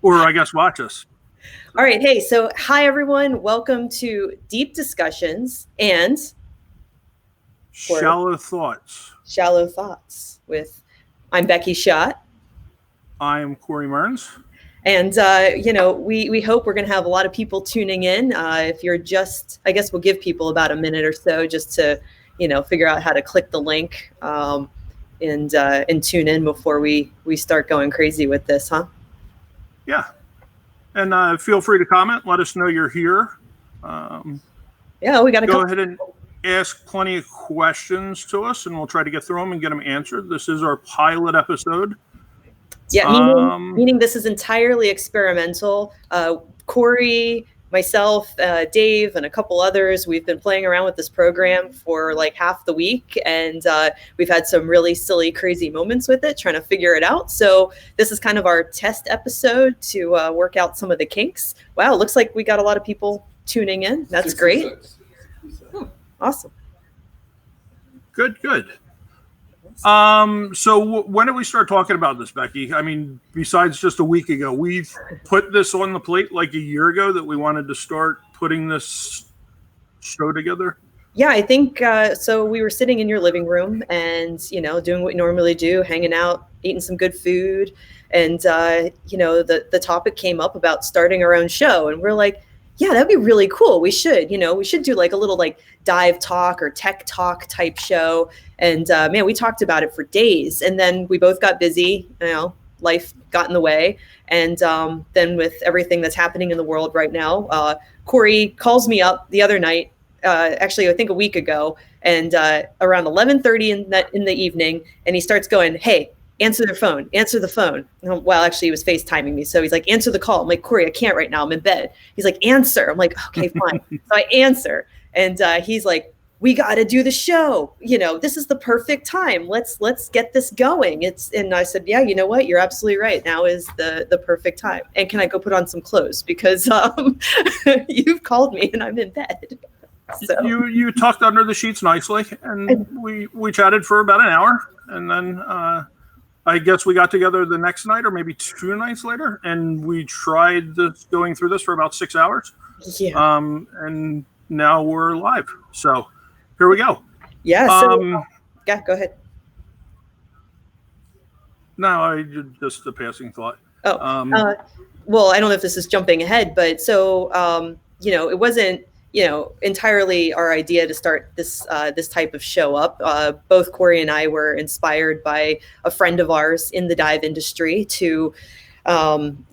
Or I guess watch us. All right. Hey, so hi, everyone. Welcome to Deep Discussions and Shallow Thoughts. Shallow Thoughts I'm Becky Schott. I am Corey Mearns. And, we hope we're going to have a lot of people tuning in. If you're I guess we'll give people about a minute or so just to, figure out how to click the link and tune in before we start going crazy with this, huh? Yeah. And feel free to comment. Let us know you're here. We got to go ahead and ask plenty of questions to us, and we'll try to get through them and get them answered. This is our pilot episode. Yeah, meaning this is entirely experimental. Corey, myself, Dave, and a couple others, we've been playing around with this program for like half the week, and we've had some really silly, crazy moments with it, trying to figure it out. So this is kind of our test episode to work out some of the kinks. Wow, looks like we got a lot of people tuning in. That's great. Awesome. Good. So when did we start talking about this, Becky? I mean, besides just a week ago, we've put this on the plate like a year ago that we wanted to start putting this show together. Yeah, I think so. We were sitting in your living room and, doing what we normally do, hanging out, eating some good food. And, the topic came up about starting our own show. And we're like, yeah, that'd be really cool. We should do like a little like dive talk or tech talk type show. And man, we talked about it for days, and then we both got busy, life got in the way. And then with everything that's happening in the world right now, Corey calls me up the other night, actually, I think a week ago, and around 11:30 in the evening, and he starts going, hey, answer the phone. Well, actually, he was FaceTiming me. So he's like, answer the call. I'm like, Corey, I can't right now. I'm in bed. He's like, answer. I'm like, okay, fine. So I answer. And he's like, we got to do the show. This is the perfect time. Let's get this going. And I said, yeah, you know what? You're absolutely right. Now is the perfect time. And can I go put on some clothes? Because you've called me and I'm in bed. So. You tucked under the sheets nicely, and we chatted for about an hour. And then I guess we got together the next night or maybe 2 nights later, and we tried going through this for about 6 hours. Yeah. And now we're live. So here we go. Yeah. Yeah, go ahead. No, just a passing thought. Well, I don't know if this is jumping ahead, but so, it wasn't, entirely our idea to start this type of show up. Both Corey and I were inspired by a friend of ours in the dive industry to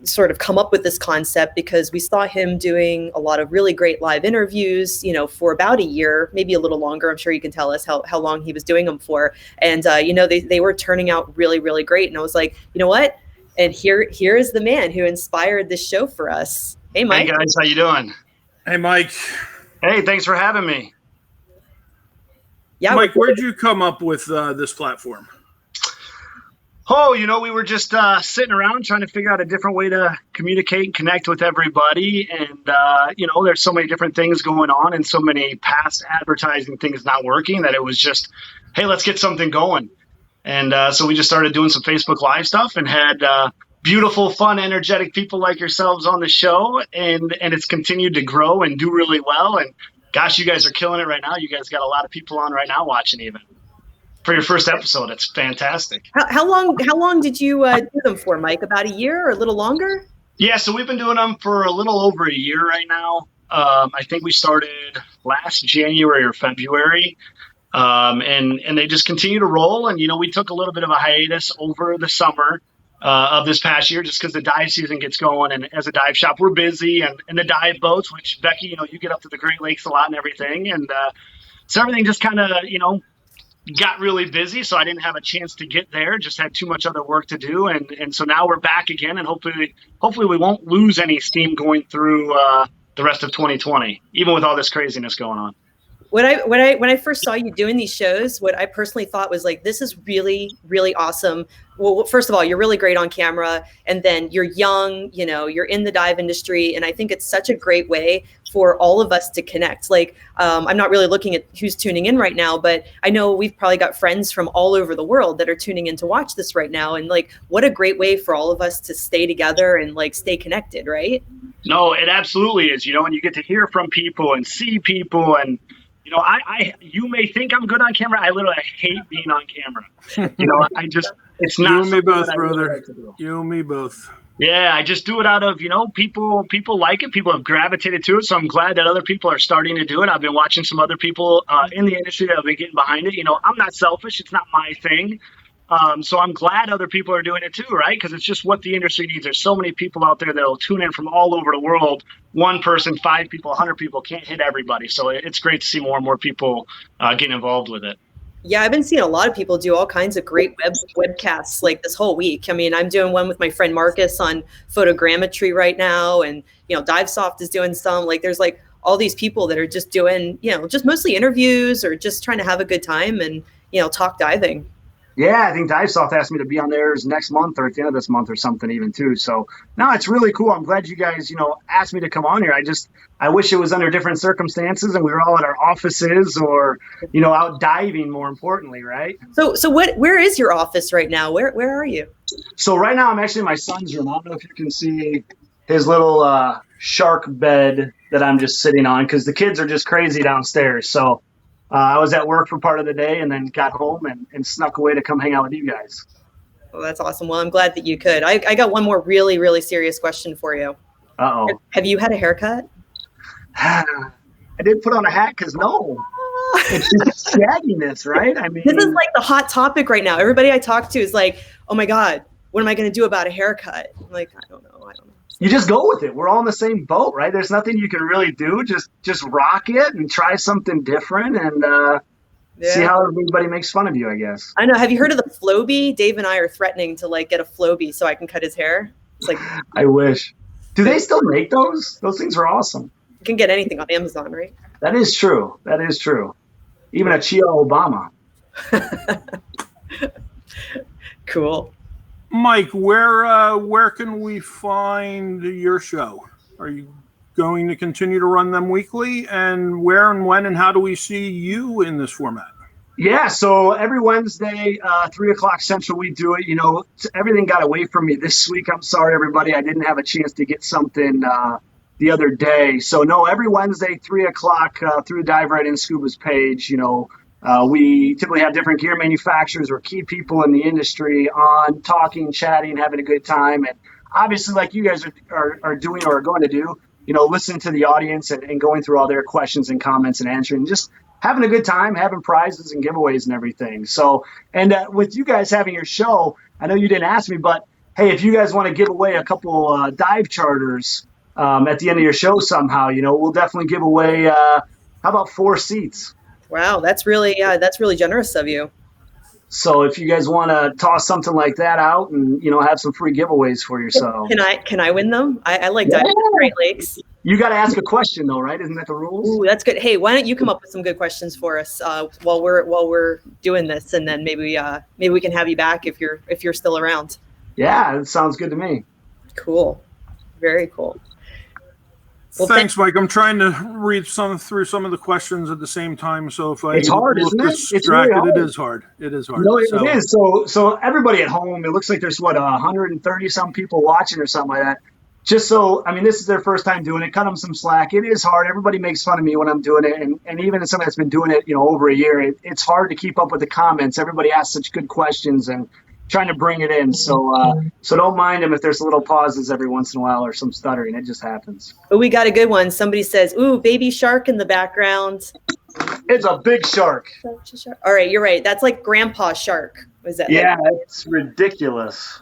sort of come up with this concept, because we saw him doing a lot of really great live interviews, for about a year, maybe a little longer. I'm sure you can tell us how long he was doing them for. And, they were turning out really, really great. And I was like, you know what? And here is the man who inspired this show for us. Hey, Mike. Hey, guys. How you doing? Hey, Mike. Hey, thanks for having me. Yeah, Mike, where'd you come up with this platform? Oh, we were just sitting around trying to figure out a different way to communicate and connect with everybody. And, there's so many different things going on and so many past advertising things not working that it was just, hey, let's get something going. And so we just started doing some Facebook Live stuff and had beautiful, fun, energetic people like yourselves on the show. And it's continued to grow and do really well. And gosh, you guys are killing it right now. You guys got a lot of people on right now watching even. For your first episode, it's fantastic. How long did you do them for, Mike? About a year or a little longer? Yeah, so we've been doing them for a little over a year right now. I think we started last January or February, and they just continue to roll. And we took a little bit of a hiatus over the summer of this past year, just because the dive season gets going, and as a dive shop, we're busy, and the dive boats, which Becky, you get up to the Great Lakes a lot and everything, and so everything just kind of got really busy, so I didn't have a chance to get there. Just had too much other work to do, and so now we're back again, and hopefully we won't lose any steam going through the rest of 2020, even with all this craziness going on. When I first saw you doing these shows, what I personally thought was like, this is really, really awesome. Well, first of all, you're really great on camera, and then you're young, you know, you're in the dive industry, and I think it's such a great way for all of us to connect. Like, I'm not really looking at who's tuning in right now, but I know we've probably got friends from all over the world that are tuning in to watch this right now, and like, what a great way for all of us to stay together and like stay connected, right? No, it absolutely is, you know, and you get to hear from people and see people, and you know, you may think I'm good on camera. I literally hate being on camera. You know, it's not. You and me both, brother. You and me both. Yeah, I just do it out of, you know, people like it. People have gravitated to it. So I'm glad that other people are starting to do it. I've been watching some other people in the industry that have been getting behind it. You know, I'm not selfish. It's not my thing. So I'm glad other people are doing it too, right? Because it's just what the industry needs. There's so many people out there that will tune in from all over the world. One person, 5 people, 100 people can't hit everybody. So it's great to see more and more people get involved with it. Yeah, I've been seeing a lot of people do all kinds of great webcasts like this whole week. I mean, I'm doing one with my friend Marcus on photogrammetry right now. And, you know, DiveSoft is doing some. Like, there's like all these people that are just doing, you know, just mostly interviews or just trying to have a good time and, you know, talk diving. Yeah, I think DiveSoft asked me to be on theirs next month or at the end of this month or something even too. So no, it's really cool. I'm glad you guys, you know, asked me to come on here. I wish it was under different circumstances and we were all at our offices or, you know, out diving more importantly, right? So where is your office right now? Where are you? So right now I'm actually in my son's room. I don't know if you can see his little shark bed that I'm just sitting on because the kids are just crazy downstairs. So I was at work for part of the day and then got home and snuck away to come hang out with you guys. Well, that's awesome. Well, I'm glad that you could. I got one more really, really serious question for you. Uh-oh. Have you had a haircut? I didn't put on a hat because no. It's just shagginess, right? I mean, this is like the hot topic right now. Everybody I talk to is like, oh my God, what am I going to do about a haircut? I'm like, I don't know. You just go with it. We're all in the same boat, right? There's nothing you can really do. Just rock it and try something different and see how everybody makes fun of you, I guess. I know. Have you heard of the Flowbee? Dave and I are threatening to like get a Flowbee so I can cut his hair. It's like, I wish. Do they still make those? Those things are awesome. You can get anything on Amazon, right? That is true. That is true. Even a Chia Obama. Cool. Mike, where can we find your show? Are you going to continue to run them weekly? And where and when and how do we see you in this format? Yeah, so every Wednesday, 3 o'clock Central, we do it. You know, everything got away from me this week. I'm sorry, everybody. I didn't have a chance to get something the other day. So, no, every Wednesday, 3 o'clock through Dive Right In Scuba's page, you know, we typically have different gear manufacturers or key people in the industry on talking, chatting, having a good time. And obviously, like you guys are doing or are going to do, you know, listening to the audience and going through all their questions and comments and answering, just having a good time, having prizes and giveaways and everything. So, and with you guys having your show, I know you didn't ask me, but hey, if you guys want to give away a couple dive charters at the end of your show somehow, you know, we'll definitely give away, how about 4 seats? Wow, that's really generous of you. So if you guys want to toss something like that out and, you know, have some free giveaways for yourself. Can I win them? I like diving in the Great Lakes. You got to ask a question though, right? Isn't that the rules? Ooh, that's good. Hey, why don't you come up with some good questions for us while we're doing this, and then maybe we can have you back if you're still around. Yeah, that sounds good to me. Cool. Very cool. Well, thanks, Mike. I'm trying to read through some of the questions at the same time. So if it's hard, isn't it? It's really hard. It is hard. It is hard. No, it is. So everybody at home, it looks like there's 130 some people watching or something like that. Just so, I mean, this is their first time doing it. Cut them some slack. It is hard. Everybody makes fun of me when I'm doing it, and even as somebody that's been doing it, you know, over a year, it's hard to keep up with the comments. Everybody asks such good questions and trying to bring it in. So don't mind them if there's a little pauses every once in a while or some stuttering. It just happens. Oh, we got a good one. Somebody says, ooh, baby shark in the background. It's a big shark. All right, you're right. That's like grandpa shark. Was that? Yeah, it's ridiculous.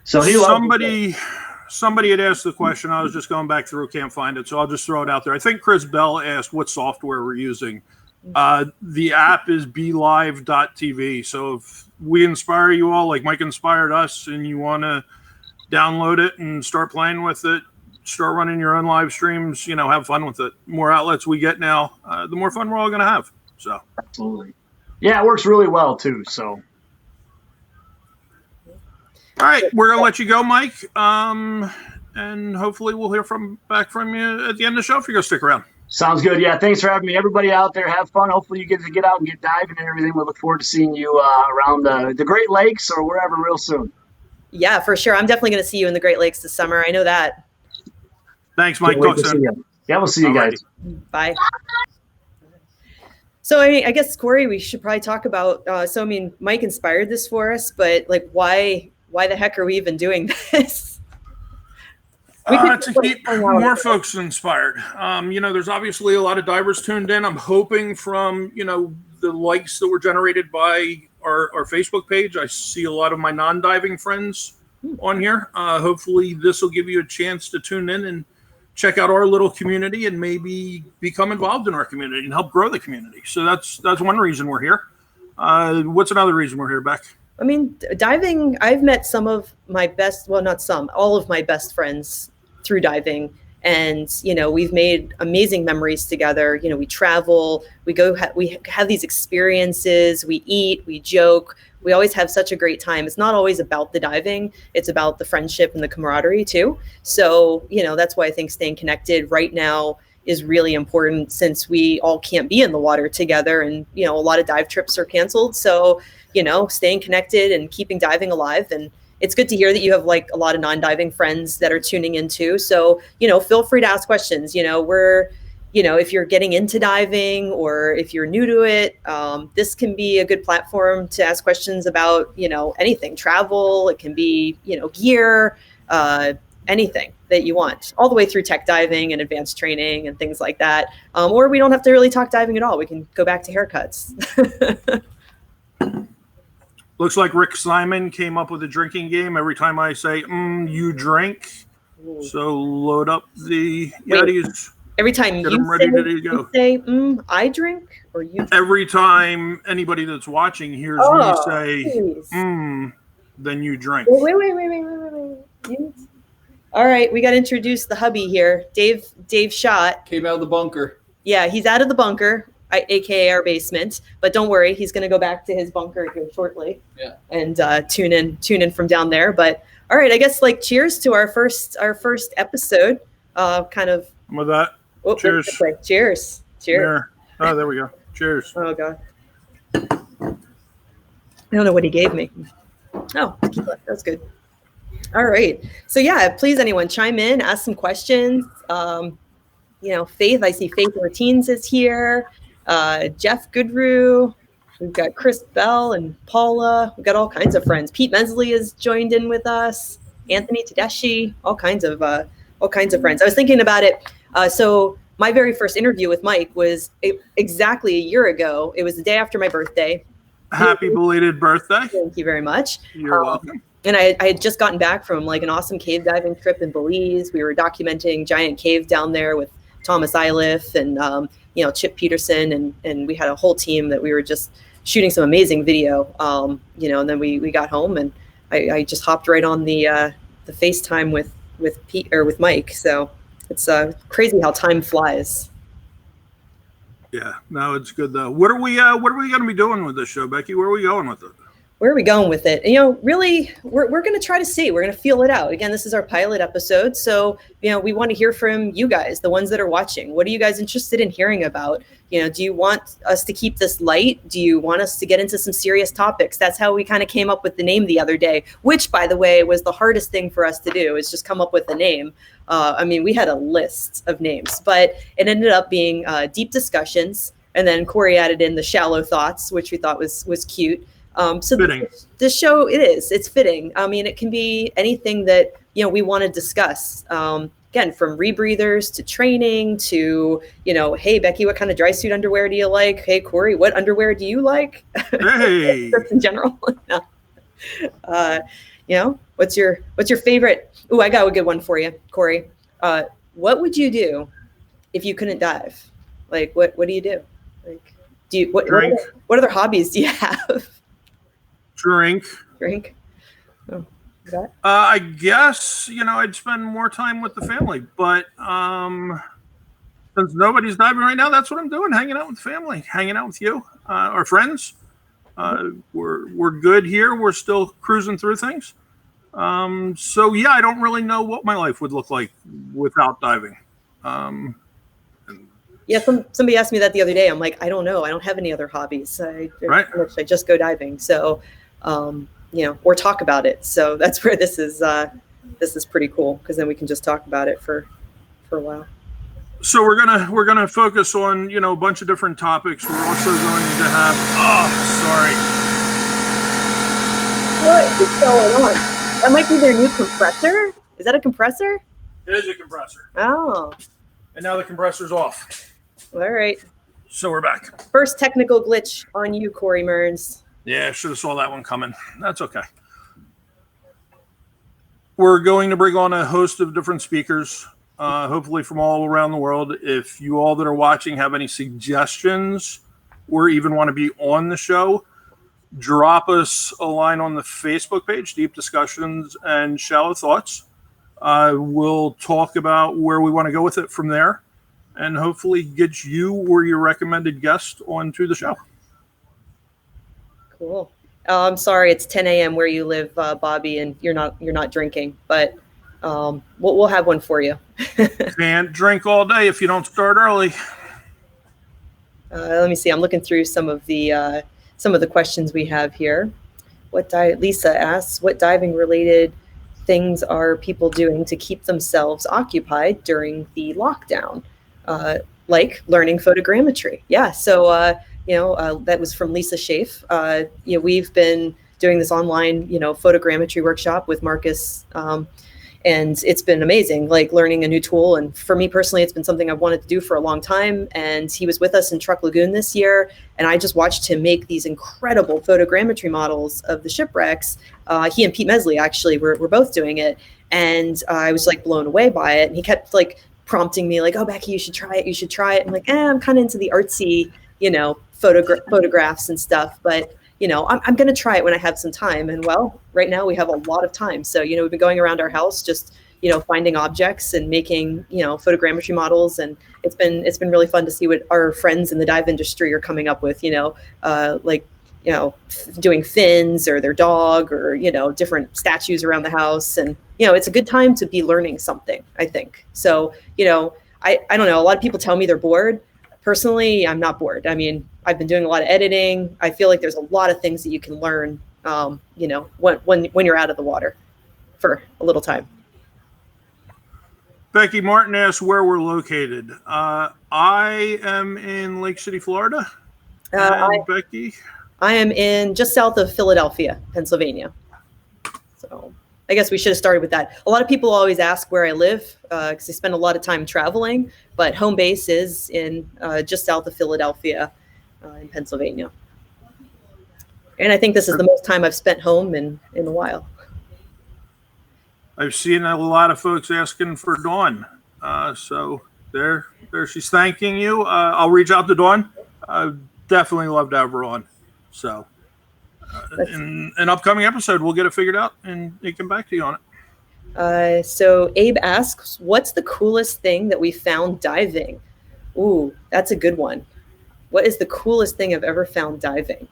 So somebody had asked the question. I was just going back through, can't find it, so I'll just throw it out there. I think Chris Bell asked what software we're using. The app is BeLive.tv. So if we inspire you all, like Mike inspired us, and you want to download it and start playing with it, start running your own live streams, have fun with it. The more outlets we get now, the more fun we're all going to have. So absolutely. Yeah, it works really well too. So. All right, we're going to let you go, Mike. And hopefully we'll hear back from you at the end of the show if you're going to stick around. Sounds good. Yeah, thanks for having me. Everybody out there, have fun. Hopefully you get to get out and get diving and everything. We look forward to seeing you around the Great Lakes or wherever real soon. Yeah, for sure. I'm definitely going to see you in the Great Lakes this summer. I know that. Thanks, Mike. Talk soon. Yeah, we'll see you guys. Bye. So I guess, Corey, we should probably talk about, Mike inspired this for us, but like, why the heck are we even doing this? To keep more folks inspired. There's obviously a lot of divers tuned in. I'm hoping from, the likes that were generated by our Facebook page, I see a lot of my non-diving friends on here. Hopefully this will give you a chance to tune in and check out our little community and maybe become involved in our community and help grow the community. So that's one reason we're here. What's another reason we're here, Beck? I mean, diving, I've met some of my best, well, not some, all of my best friends through diving. And, we've made amazing memories together. We travel, we go, we have these experiences, we eat, we joke. We always have such a great time. It's not always about the diving. It's about the friendship and the camaraderie too. So, that's why I think staying connected right now is really important since we all can't be in the water together and, a lot of dive trips are canceled. So, staying connected and keeping diving alive. And it's good to hear that you have like a lot of non-diving friends that are tuning in too. So, feel free to ask questions. If you're getting into diving or if you're new to it, this can be a good platform to ask questions about, anything, travel. It can be, gear, anything that you want, all the way through tech diving and advanced training and things like that. Or we don't have to really talk diving at all. We can go back to haircuts. Looks like Rick Simon came up with a drinking game. Every time I say, you drink. So load up the Yetis. Every time you say, I drink, or you drink? Every time anybody that's watching hears me say, then you drink. Wait. All right, we got to introduce the hubby here. Dave Schott. Came out of the bunker. Yeah, he's out of the bunker, aka our basement. But don't worry, he's going to go back to his bunker here shortly. Yeah. And tune in from down there. But all right, I guess cheers to our first episode. Kind of. With that. Oh, cheers. Cheers. There. Oh, there we go. Cheers. Oh God. I don't know what he gave me. Oh, tequila. That's good. All right. So yeah, please anyone chime in, ask some questions. Faith, I see Faith Martins is here. Jeff Goodrew. We've got Chris Bell and Paula. We've got all kinds of friends. Pete Mesley has joined in with us. Anthony Tedeschi, all kinds of friends. I was thinking about it. So my very first interview with Mike was exactly a year ago. It was the day after my birthday. Happy belated birthday. Thank you very much. You're welcome. And I had just gotten back from an awesome cave diving trip in Belize. We were documenting Giant Cave down there with Thomas Iliff and, Chip Peterson. And we had a whole team that we were just shooting some amazing video, and then we got home and I just hopped right on the FaceTime with Pete or with Mike. So it's crazy how time flies. Yeah, no, it's good though. What are we going to be doing with this show, Becky? Where are we going with it? Where are we going with it? Really, we're going to try to see. We're going to feel it out. Again, this is our pilot episode. So, we want to hear from you guys, the ones that are watching. What are you guys interested in hearing about? Do you want us to keep this light? Do you want us to get into some serious topics? That's how we kind of came up with the name the other day, which, by the way, was the hardest thing for us to do, is just come up with a name. We had a list of names, but it ended up being deep discussions. And then Corey added in the shallow thoughts, which we thought was cute. So the show, it's fitting. It can be anything that, we want to discuss. Again, from rebreathers to training to, hey, Becky, what kind of dry suit underwear do you like? Hey, Corey, what underwear do you like? Hey. In general. What's your favorite? Ooh, I got a good one for you, Corey. What would you do if you couldn't dive? What do you do? Drink. What other hobbies do you have? Drink. Oh. I guess, I'd spend more time with the family, but since nobody's diving right now, that's what I'm doing, hanging out with family, hanging out with you, our friends. We're good here. We're still cruising through things. So yeah, I don't really know what my life would look like without diving. Yeah, somebody asked me that the other day. I'm like, I don't know. I don't have any other hobbies. I just go diving. So, or talk about it. So that's where this is pretty cool, because then we can just talk about it for a while. So we're gonna focus on a bunch of different topics. We're also going to have. Oh, sorry. What is going on? That might be their new compressor. Is that a compressor? It is a compressor. Oh. And now the compressor's off. All right. So we're back. First technical glitch on you, Corey Mearns. Yeah, should have saw that one coming. That's okay. We're going to bring on a host of different speakers, hopefully from all around the world. If you all that are watching have any suggestions or even want to be on the show, drop us a line on the Facebook page, Deep Discussions and Shallow Thoughts. We'll talk about where we want to go with it from there, and hopefully get you or your recommended guest onto the show. Cool. I'm sorry, it's 10 a.m. where you live, Bobby, and you're not drinking, but we'll have one for you. Can't drink all day if you don't start early. Let me see. I'm looking through some of the questions we have here. Lisa asks, what diving related things are people doing to keep themselves occupied during the lockdown? Like learning photogrammetry. Yeah. So, that was from Lisa Schaaf. We've been doing this online, photogrammetry workshop with Marcus. And it's been amazing, like learning a new tool. And for me personally, it's been something I've wanted to do for a long time. And he was with us in Truck Lagoon this year. And I just watched him make these incredible photogrammetry models of the shipwrecks. He and Pete Mesley actually were both doing it. And I was like blown away by it. And he kept like prompting me like, oh, Becky, you should try it. You should try it. I'm like, I'm kind of into the artsy, photographs and stuff. But I'm going to try it when I have some time. And well, right now we have a lot of time. So, we've been going around our house, just, finding objects and making, photogrammetry models. And it's been really fun to see what our friends in the dive industry are coming up with, doing fins or their dog or, different statues around the house. And, it's a good time to be learning something, I think. So, I don't know. A lot of people tell me they're bored. Personally, I'm not bored. I mean, I've been doing a lot of editing. I feel like there's a lot of things that you can learn, when you're out of the water for a little time. Becky Martin asks where we're located. I am in Lake City, Florida. Becky? I am in just south of Philadelphia, Pennsylvania. So I guess we should have started with that. A lot of people always ask where I live because I spend a lot of time traveling, but home base is in just south of Philadelphia in Pennsylvania. And I think this is the most time I've spent home in a while. I've seen a lot of folks asking for Dawn. So there she's thanking you. I'll reach out to Dawn. I'd definitely love to have her on. So in an upcoming episode, we'll get it figured out and come back to you on it. So Abe asks, what's the coolest thing that we found diving? Ooh, that's a good one. What is the coolest thing I've ever found diving?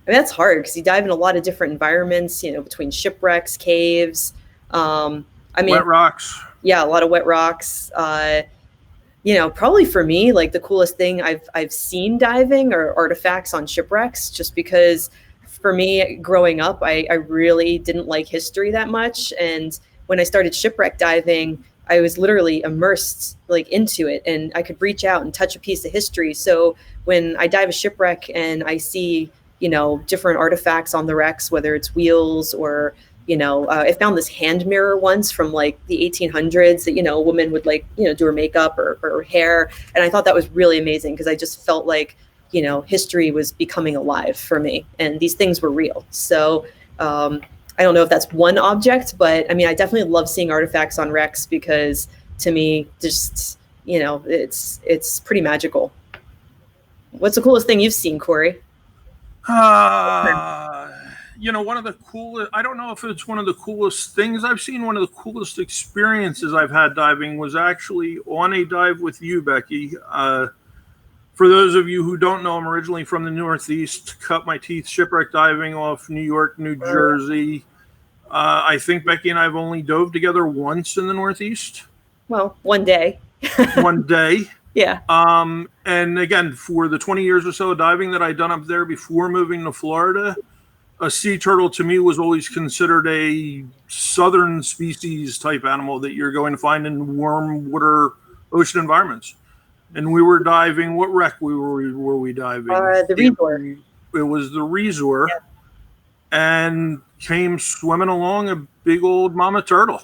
I mean, that's hard because you dive in a lot of different environments, between shipwrecks, caves. Wet rocks. Yeah, a lot of wet rocks. Probably for me, like the coolest thing I've seen diving are artifacts on shipwrecks, just because for me growing up, I really didn't like history that much. And when I started shipwreck diving, I was literally immersed like into it, and I could reach out and touch a piece of history. So when I dive a shipwreck and I see, different artifacts on the wrecks, whether it's wheels or, I found this hand mirror once from like the 1800s that, a woman would do her makeup or her hair. And I thought that was really amazing because I just felt like, history was becoming alive for me and these things were real. So I don't know if that's one object, but I mean, I definitely love seeing artifacts on wrecks because to me, just, it's pretty magical. What's the coolest thing you've seen, Corey? one of the coolest, I don't know if it's one of the coolest things I've seen, one of the coolest experiences I've had diving was actually on a dive with you, Becky. For those of you who don't know, I'm originally from the Northeast, cut my teeth shipwreck diving off New York, New Jersey. I think Becky and I have only dove together once in the Northeast. Well, one day. One day. Yeah. And again, for the 20 years or so of diving that I'd done up there before moving to Florida, a sea turtle to me was always considered a southern species type animal that you're going to find in warm water ocean environments. And we were diving. What wreck were we diving? The Resort. It was the Resort, and came swimming along a big old mama turtle.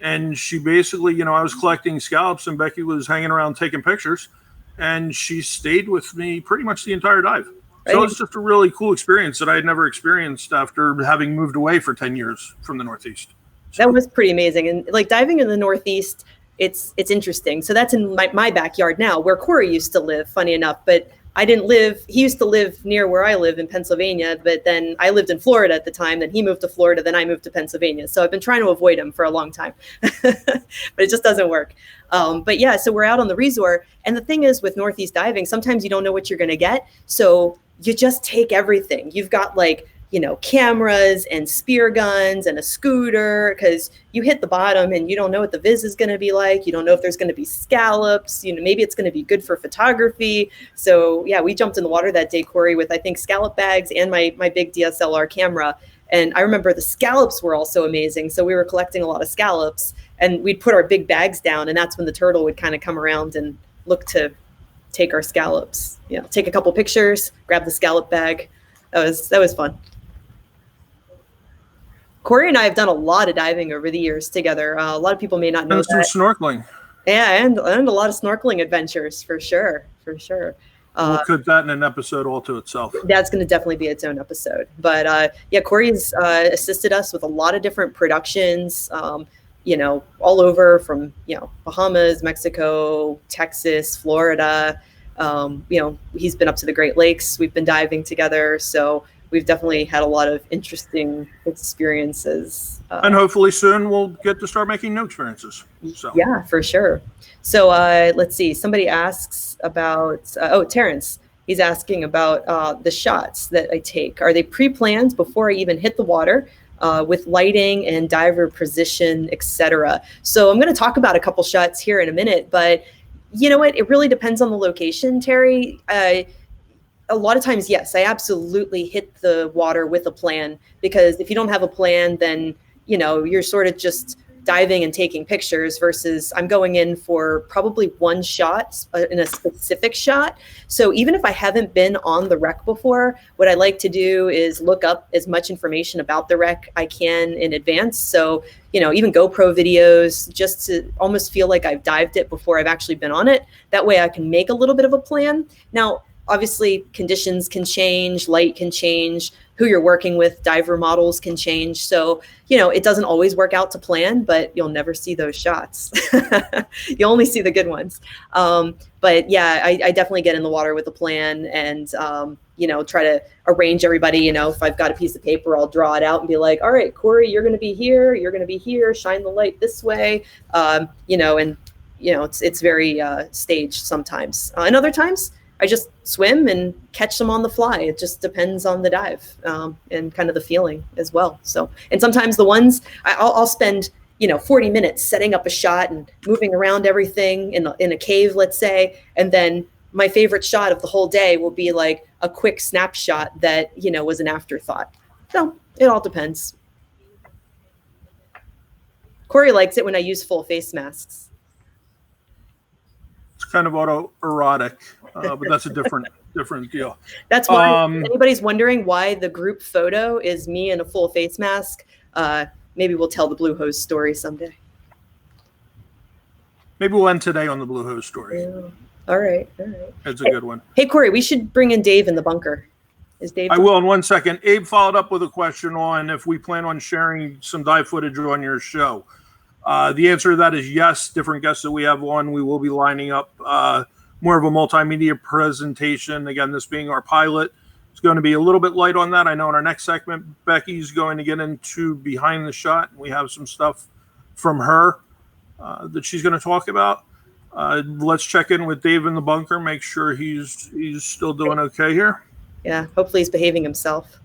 And she basically, I was collecting scallops and Becky was hanging around taking pictures, and she stayed with me pretty much the entire dive. So it was just a really cool experience that I had never experienced after having moved away for 10 years from the Northeast. So. That was pretty amazing. And like diving in the Northeast, it's interesting. So that's in my backyard now, where Corey used to live, funny enough, but he used to live near where I live in Pennsylvania, but then I lived in Florida at the time, then he moved to Florida, then I moved to Pennsylvania. So I've been trying to avoid him for a long time, but it just doesn't work. But yeah, so we're out on the Resort. And the thing is with Northeast diving, sometimes you don't know what you're going to get. So you just take everything. You've got cameras and spear guns and a scooter, because you hit the bottom and you don't know what the viz is going to be like. You don't know if there's going to be scallops, maybe it's going to be good for photography. So yeah, we jumped in the water that day, Corey, with I think scallop bags and my big DSLR camera. And I remember the scallops were also amazing. So we were collecting a lot of scallops and we'd put our big bags down, and that's when the turtle would kind of come around and look to take our scallops, take a couple pictures, grab the scallop bag. That was fun. Corey and I have done a lot of diving over the years together. A lot of people may not know that. And some snorkeling. Yeah, and a lot of snorkeling adventures, for sure. We'll put that in an episode all to itself. That's going to definitely be its own episode. But Corey's assisted us with a lot of different productions, all over from, Bahamas, Mexico, Texas, Florida. He's been up to the Great Lakes. We've been diving together. So we've definitely had a lot of interesting experiences. And hopefully soon we'll get to start making new experiences. So. Yeah, for sure. So let's see. Somebody asks about, Terrence. He's asking about the shots that I take. Are they pre-planned before I even hit the water with lighting and diver position, etc.? So I'm going to talk about a couple shots here in a minute, but you know what? It really depends on the location, Terry. A lot of times, yes, I absolutely hit the water with a plan, because if you don't have a plan, then, you're sort of just diving and taking pictures versus I'm going in for probably one shot in a specific shot. So even if I haven't been on the wreck before, what I like to do is look up as much information about the wreck I can in advance. So, even GoPro videos, just to almost feel like I've dived it before I've actually been on it. That way I can make a little bit of a plan. Now, obviously, conditions can change, light can change, who you're working with, diver models can change. So, it doesn't always work out to plan, but you'll never see those shots. You only see the good ones. But yeah, I definitely get in the water with a plan and, try to arrange everybody. If I've got a piece of paper, I'll draw it out and be like, all right, Corey, you're going to be here. You're going to be here. Shine the light this way. It's very staged sometimes. And other times, I just swim and catch them on the fly. It just depends on the dive and kind of the feeling as well. So, and sometimes the ones I'll spend, 40 minutes setting up a shot and moving around everything in a cave, let's say. And then my favorite shot of the whole day will be like a quick snapshot that, was an afterthought. So it all depends. Corey likes it when I use full face masks. It's kind of autoerotic, but that's a different deal. That's why if anybody's wondering why the group photo is me in a full face mask. Maybe we'll tell the Blue Hose story someday. Maybe we'll end today on the Blue Hose story. Yeah. All right. That's a good one. Hey, Corey, we should bring in Dave in the bunker. Is Dave? I will in 1 second. Abe followed up with a question on if we plan on sharing some dive footage on your show. The answer to that is yes. Different guests that we have on, we will be lining up more of a multimedia presentation. Again, this being our pilot, It's going to be a little bit light on that. I know in our next segment, Becky's going to get into behind the shot. We have some stuff from her that she's going to talk about. Let's check in with Dave in the bunker, make sure he's still doing okay here. Yeah, hopefully he's behaving himself.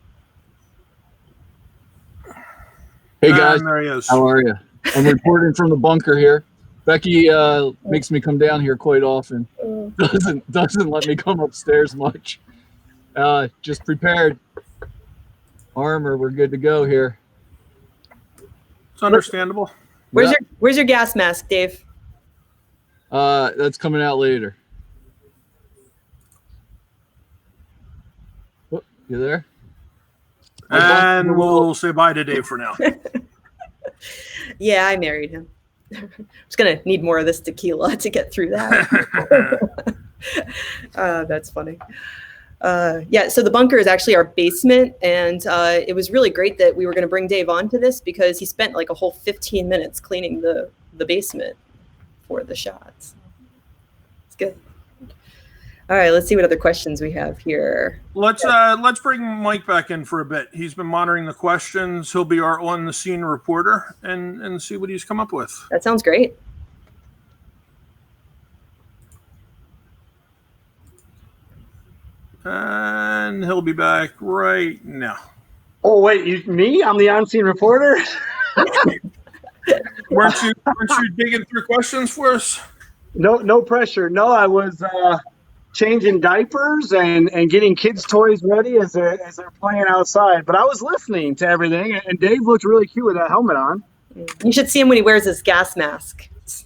Hey guys, there he is. How are you? I'm reporting from the bunker here. Becky makes me come down here quite often. Doesn't let me come upstairs much. Just prepared. Armor, we're good to go here. It's understandable. Where's your gas mask, Dave? That's coming out later. Oh, you there? And we'll say bye to Dave for now. Yeah, I married him. I'm just gonna need more of this tequila to get through that. That's funny. Yeah, so the bunker is actually our basement, and it was really great that we were going to bring Dave onto this because he spent like a whole 15 minutes cleaning the basement for the shots. It's good. All right, let's see what other questions we have here. Let's bring Mike back in for a bit. He's been monitoring the questions. He'll be our on the scene reporter and see what he's come up with. That sounds great. And he'll be back right now. Oh wait, me? I'm the on-scene reporter. weren't you digging through questions for us? No pressure. No, I was changing diapers and getting kids' toys ready as they're playing outside. But I was listening to everything, and Dave looked really cute with that helmet on. You should see him when he wears his gas mask. It's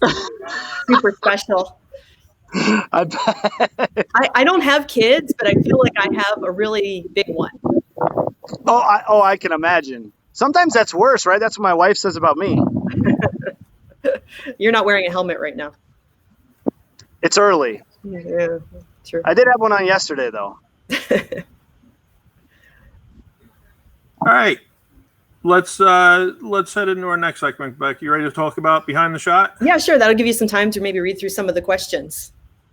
super special. I bet. I don't have kids, but I feel like I have a really big one. I can imagine. Sometimes that's worse, right? That's what my wife says about me. You're not wearing a helmet right now. It's early. Yeah, true. I did have one on yesterday, though. All right. Let's head into our next segment. Becky, you ready to talk about behind the shot? Yeah, sure. That'll give you some time to maybe read through some of the questions.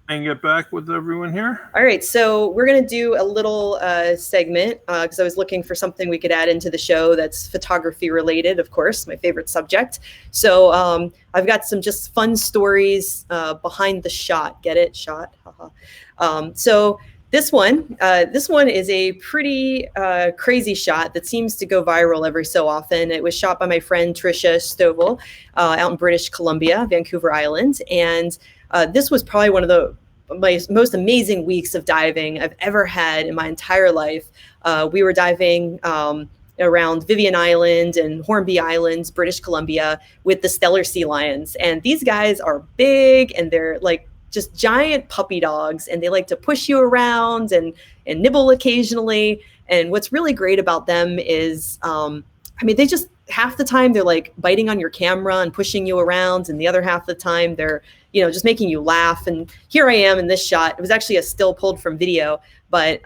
And get back with everyone here. All right, so we're going to do a little segment because I was looking for something we could add into the show that's photography related, of course, my favorite subject. So I've got some just fun stories behind the shot. Get it? Shot? So this one is a pretty crazy shot that seems to go viral every so often. It was shot by my friend Tricia Stovall out in British Columbia, Vancouver Island, and this was probably one of my most amazing weeks of diving I've ever had in my entire life. We were diving around Vivian Island and Hornby Islands, British Columbia, with the Stellar sea lions. And these guys are big, and they're like just giant puppy dogs, and they like to push you around and nibble occasionally. And what's really great about them is, they just half the time they're like biting on your camera and pushing you around, and the other half of the time they're just making you laugh. And here I am in this shot. It was actually a still pulled from video, but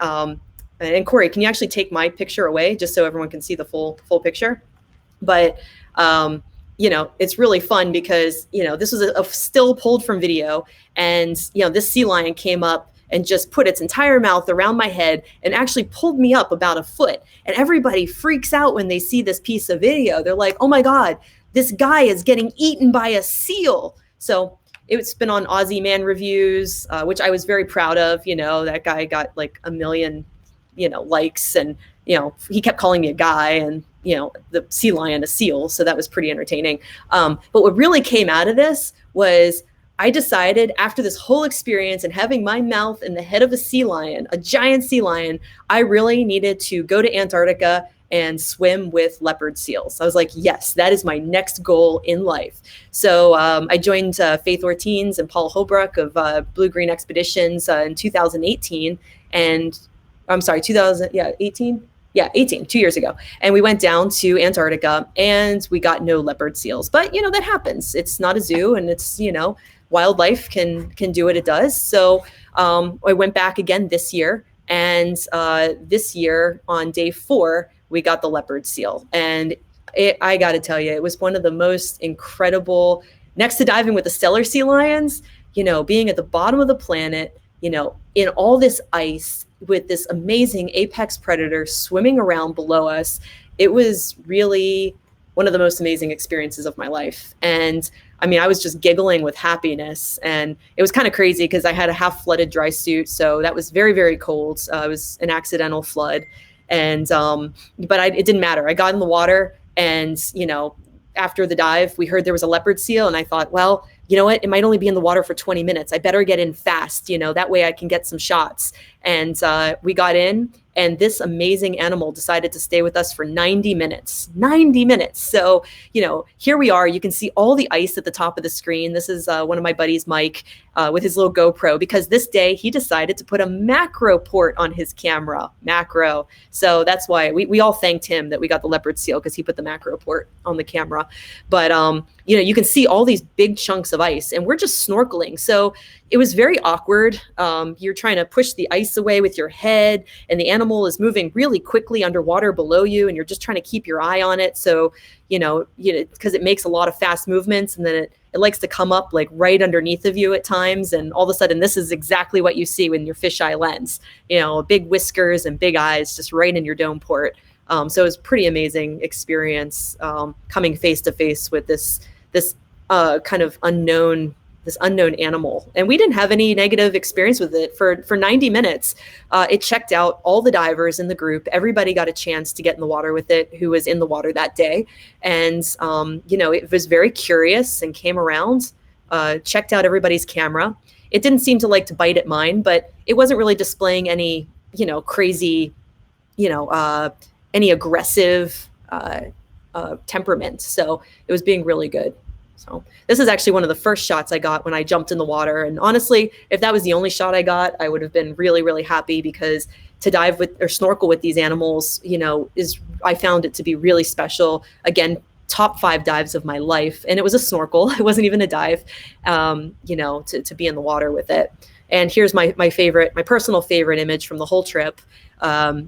and Corey, can you actually take my picture away just so everyone can see the full picture? But it's really fun because this was a still pulled from video, and this sea lion came up and just put its entire mouth around my head and actually pulled me up about a foot. And everybody freaks out when they see this piece of video. They're like, oh my God, this guy is getting eaten by a seal. So it's been on Aussie Man Reviews, which I was very proud of. That guy got like 1 million, likes, and, he kept calling me a guy, and, the sea lion a seal. So that was pretty entertaining. But what really came out of this was I decided after this whole experience and having my mouth in the head of a sea lion, a giant sea lion, I really needed to go to Antarctica and swim with leopard seals. I was like, yes, that is my next goal in life. So I joined Faith Ortiz and Paul Holbrook of Blue Green Expeditions in 2018. And I'm sorry, 18? Yeah, 18, 2 years ago. And we went down to Antarctica and we got no leopard seals. But, that happens. It's not a zoo, and it's, wildlife can do what it does. So I went back again this year. And this year on day 4, we got the leopard seal. And I got to tell you, it was one of the most incredible, next to diving with the Stellar sea lions, being at the bottom of the planet, in all this ice, with this amazing apex predator swimming around below us. It was really one of the most amazing experiences of my life. And I mean, I was just giggling with happiness, and it was kind of crazy because I had a half flooded dry suit. So that was very, very cold. It was an accidental flood. And, but it didn't matter. I got in the water, and, you know, after the dive, we heard there was a leopard seal, and I thought, well, you know what, it might only be in the water for 20 minutes. I better get in fast, you know, that way I can get some shots. And we got in, and this amazing animal decided to stay with us for 90 minutes. 90 minutes. So, you know, here we are. You can see all the ice at the top of the screen. This is one of my buddies, Mike, with his little GoPro, because this day he decided to put a macro port on his camera. Macro. So that's why we all thanked him that we got the leopard seal, because he put the macro port on the camera. But, you know, you can see all these big chunks of ice, and we're just snorkeling. So it was very awkward. You're trying to push the ice away with your head, and the animal is moving really quickly underwater below you, and you're just trying to keep your eye on it. So, you know, because it makes a lot of fast movements, and then it likes to come up like right underneath of you at times. And all of a sudden, this is exactly what you see in your fisheye lens, you know, big whiskers and big eyes just right in your dome port. So it was a pretty amazing experience coming face to face with this kind of unknown animal. And we didn't have any negative experience with it for 90 minutes. It checked out all the divers in the group. Everybody got a chance to get in the water with it who was in the water that day. And, you know, it was very curious and came around, checked out everybody's camera. It didn't seem to like to bite at mine, but it wasn't really displaying any, you know, crazy, you know, any aggressive temperament. So it was being really good. So this is actually one of the first shots I got when I jumped in the water. And honestly, if that was the only shot I got, I would have been really, really happy, because to dive with or snorkel with these animals, you know, I found it to be really special. Again, top 5 dives of my life. And it was a snorkel. It wasn't even a dive, you know, to be in the water with it. And here's my personal favorite image from the whole trip.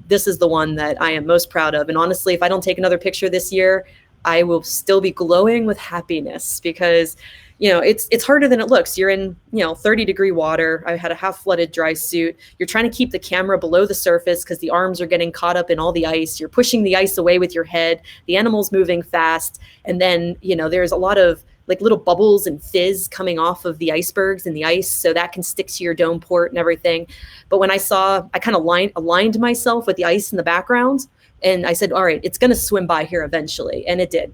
This is the one that I am most proud of. And honestly, if I don't take another picture this year, I will still be glowing with happiness, because, you know, it's harder than it looks. You're in, you know, 30-degree water. I had a half flooded dry suit. You're trying to keep the camera below the surface because the arms are getting caught up in all the ice. You're pushing the ice away with your head. The animal's moving fast. And then, you know, there's a lot of like little bubbles and fizz coming off of the icebergs and the ice. So that can stick to your dome port and everything. But when I kind of aligned myself with the ice in the background, and I said, all right, it's going to swim by here eventually. And it did.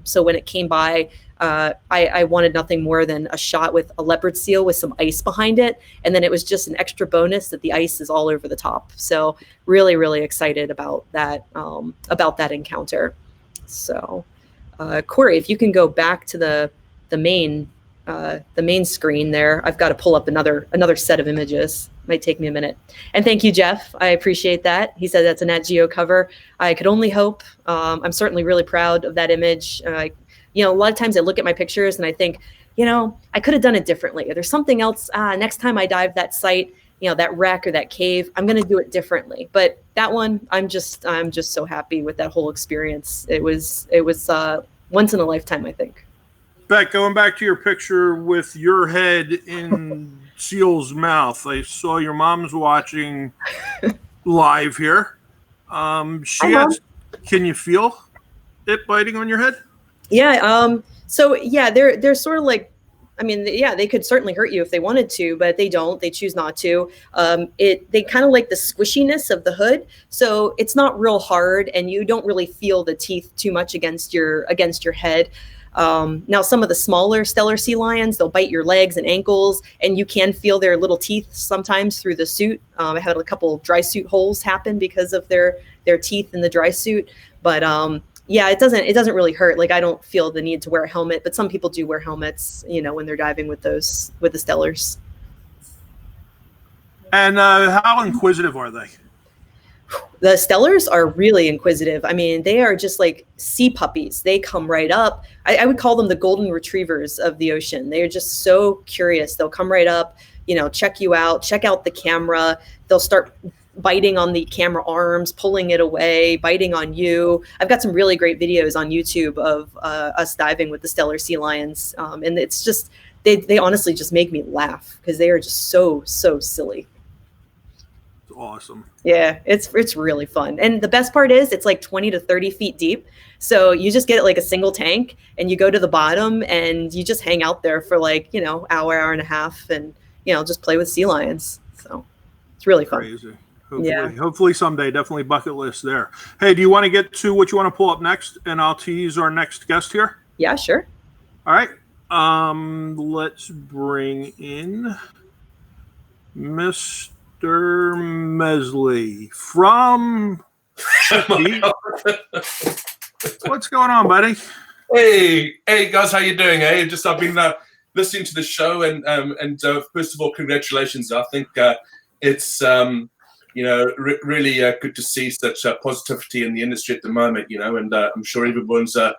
So when it came by, I wanted nothing more than a shot with a leopard seal with some ice behind it. And then it was just an extra bonus that the ice is all over the top. So really, really excited about that encounter. So Corey, if you can go back to the main screen there, I've got to pull up another set of images. Might take me a minute. And thank you, Jeff. I appreciate that. He said that's a Nat Geo cover. I could only hope. I'm certainly really proud of that image. You know, a lot of times I look at my pictures and I think, you know, I could have done it differently. There's something else. Next time I dive that site, you know, that wreck or that cave, I'm going to do it differently. But that one, I'm just so happy with that whole experience. It was once in a lifetime, I think. Beck, going back to your picture with your head in Seal's mouth, I saw your mom's watching live here. Can you feel it biting on your head? Yeah. So yeah, they're sort of like, I mean, yeah, they could certainly hurt you if they wanted to, but they don't. They choose not to. They kind of like the squishiness of the hood, so it's not real hard, and you don't really feel the teeth too much against your head. Now, some of the smaller Steller sea lions, they'll bite your legs and ankles, and you can feel their little teeth sometimes through the suit. I had a couple dry suit holes happen because of their teeth in the dry suit, but yeah, it doesn't really hurt. Like, I don't feel the need to wear a helmet, but some people do wear helmets, you know, when they're diving with the Stellars. And how inquisitive are they? The Stellars are really inquisitive. I mean, they are just like sea puppies. They come right up. I would call them the golden retrievers of the ocean. They are just so curious. They'll come right up, you know, check you out, check out the camera. They'll start biting on the camera arms, pulling it away, biting on you. I've got some really great videos on YouTube of us diving with the Steller sea lions. And it's just, they honestly just make me laugh because they are just so silly. awesome. Yeah, it's really fun. And the best part is it's like 20 to 30 feet deep. So you just get like a single tank and you go to the bottom and you just hang out there for like, hour and a half and, just play with sea lions. So it's really fun. Crazy. Hopefully someday, definitely bucket list there. Hey, do you want to get to what you want to pull up next? And I'll tease our next guest here. Yeah, sure. All right. Let's bring in Mr. Mesley from What's going on, buddy? Hey guys, how you doing? I've been listening to the show, and first of all, congratulations. I think it's really good to see such positivity in the industry at the moment. And I'm sure everyone's a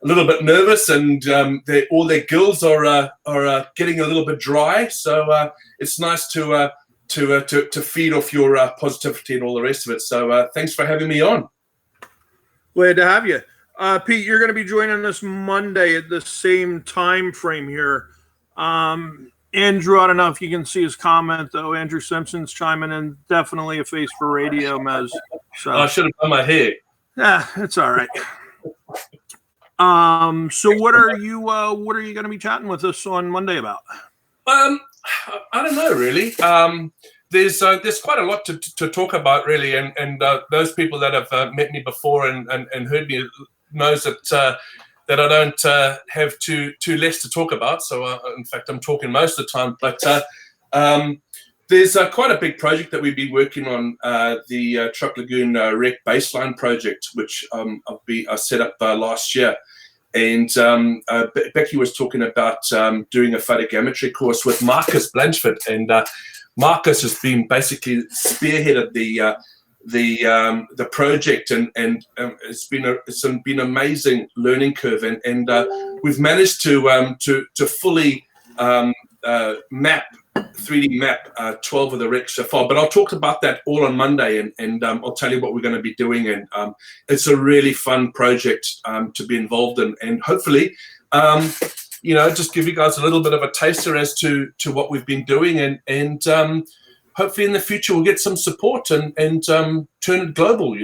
little bit nervous, and all their gills are getting a little bit dry. So it's nice to feed off your positivity and all the rest of it. So thanks for having me on. Glad to have you. Pete, you're going to be joining us Monday at the same time frame here. Andrew, I don't know if you can see his comment, though. Andrew Simpson's chiming in. Definitely a face for radio, Mez. So I should have done my hair. Yeah, it's all right. So what are you going to be chatting with us on Monday about? I don't know, really. There's quite a lot to talk about, really, and those people that have met me before and heard me knows that I don't have too less to talk about. So in fact, I'm talking most of the time. But there's quite a big project that we've been working on, the Truck Lagoon Wreck Baseline project, which I set up last year. And Becky was talking about doing a photogrammetry course with Marcus Blanchford, and Marcus has been basically spearheaded the project, and it's been an amazing learning curve, and we've managed to fully map 3D map 12 of the wrecks so far. But I'll talk about that all on Monday, and I'll tell you what we're going to be doing. And it's a really fun project to be involved in, and hopefully just give you guys a little bit of a taster as to what we've been doing, and hopefully in the future we'll get some support and turn it global.